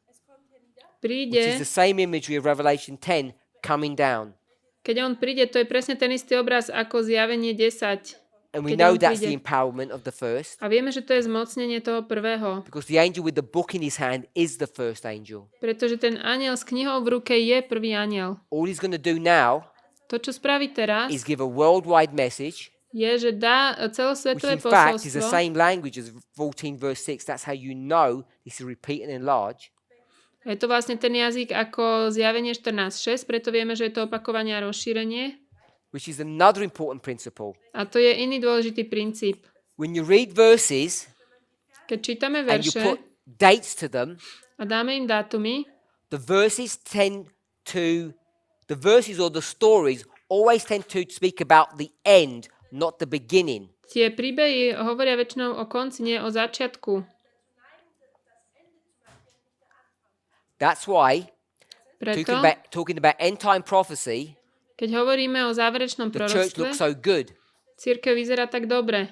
which is Príde, the same imagery of Revelation 10 coming down. keď on príde, to je presne ten istý obraz ako zjavenie 10. And we Keď know on that's the príde. empowerment of the first A vieme, že to je zmocnenie toho prvého. because the angel with the book in his hand is the first angel. Pretože ten anjel s knihou v ruke je prvý anjel. All he's going to do now To, čo spraví teraz, is give a worldwide message, je, že dá which celosvetové in fact is the posolstvo. same language as 14 verse 6. That's how you know this is repeat and enlarge. Je to vlastne ten jazyk ako zjavenie 14.6, preto vieme, že je to opakovanie a rozšírenie. Which is another important principle. A to je iný dôležitý princíp. When you read verses Keď čítame and you verše put dates to them, a dáme im dátumy, the verses or the stories always tend to speak about the end, not the beginning. tie príbehy hovoria väčšinou o konci, nie o začiatku. That's why Preto, talking about end time prophecy, keď hovoríme o záverečnom the church proroctve, looks so good. cirkev vyzerá tak dobre.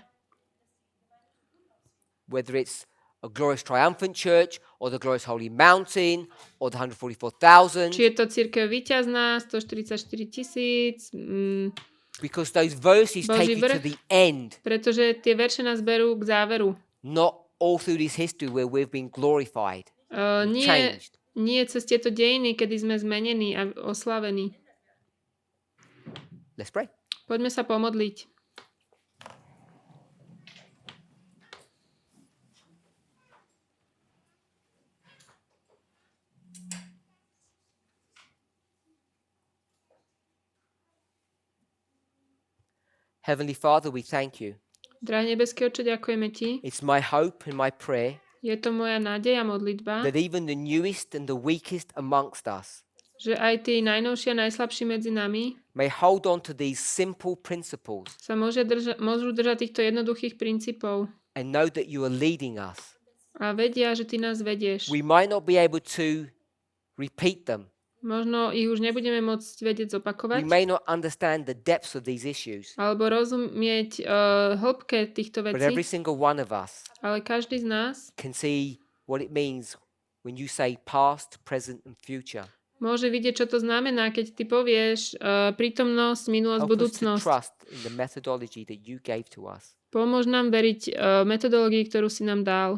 Whether it's a glorious triumphant church or the glorious holy mountain or the 144,000, Či je to cirkev víťazná, 144 000, because those verses take Boží you to vrch. the end, pretože tie verše nás berú k záveru. not all through this history where we've been glorified, changed. Nie cez tieto dejiny, kedy sme zmenení a oslavení. Let's pray. Poďme sa pomodliť. Heavenly Father, we thank you. Drahý nebeský Otče, ďakujeme Ti. It's my hope and my prayer Je to moja nádej a modlitba, that even the newest and the weakest amongst us že aj tí najnovší a najslabší medzi nami may hold on to these simple principles sa môžu držať týchto jednoduchých princípov and know that you are leading us. a vedia, že Ty nás vedieš. We might not be able to repeat them. Možno ich už nebudeme môcť vedieť We zopakovať, may not understand the depths of these issues, alebo rozumieť hĺbke týchto but vecí, every single one of us ale každý z nás can see what it means when you say past, present, and future. môže vidieť, čo to znamená, keď Ty povieš prítomnosť, minulosť, Help us to budúcnosť. trust in the methodology that you gave to us. Pomôž nám veriť metodológii, ktorú si nám dal.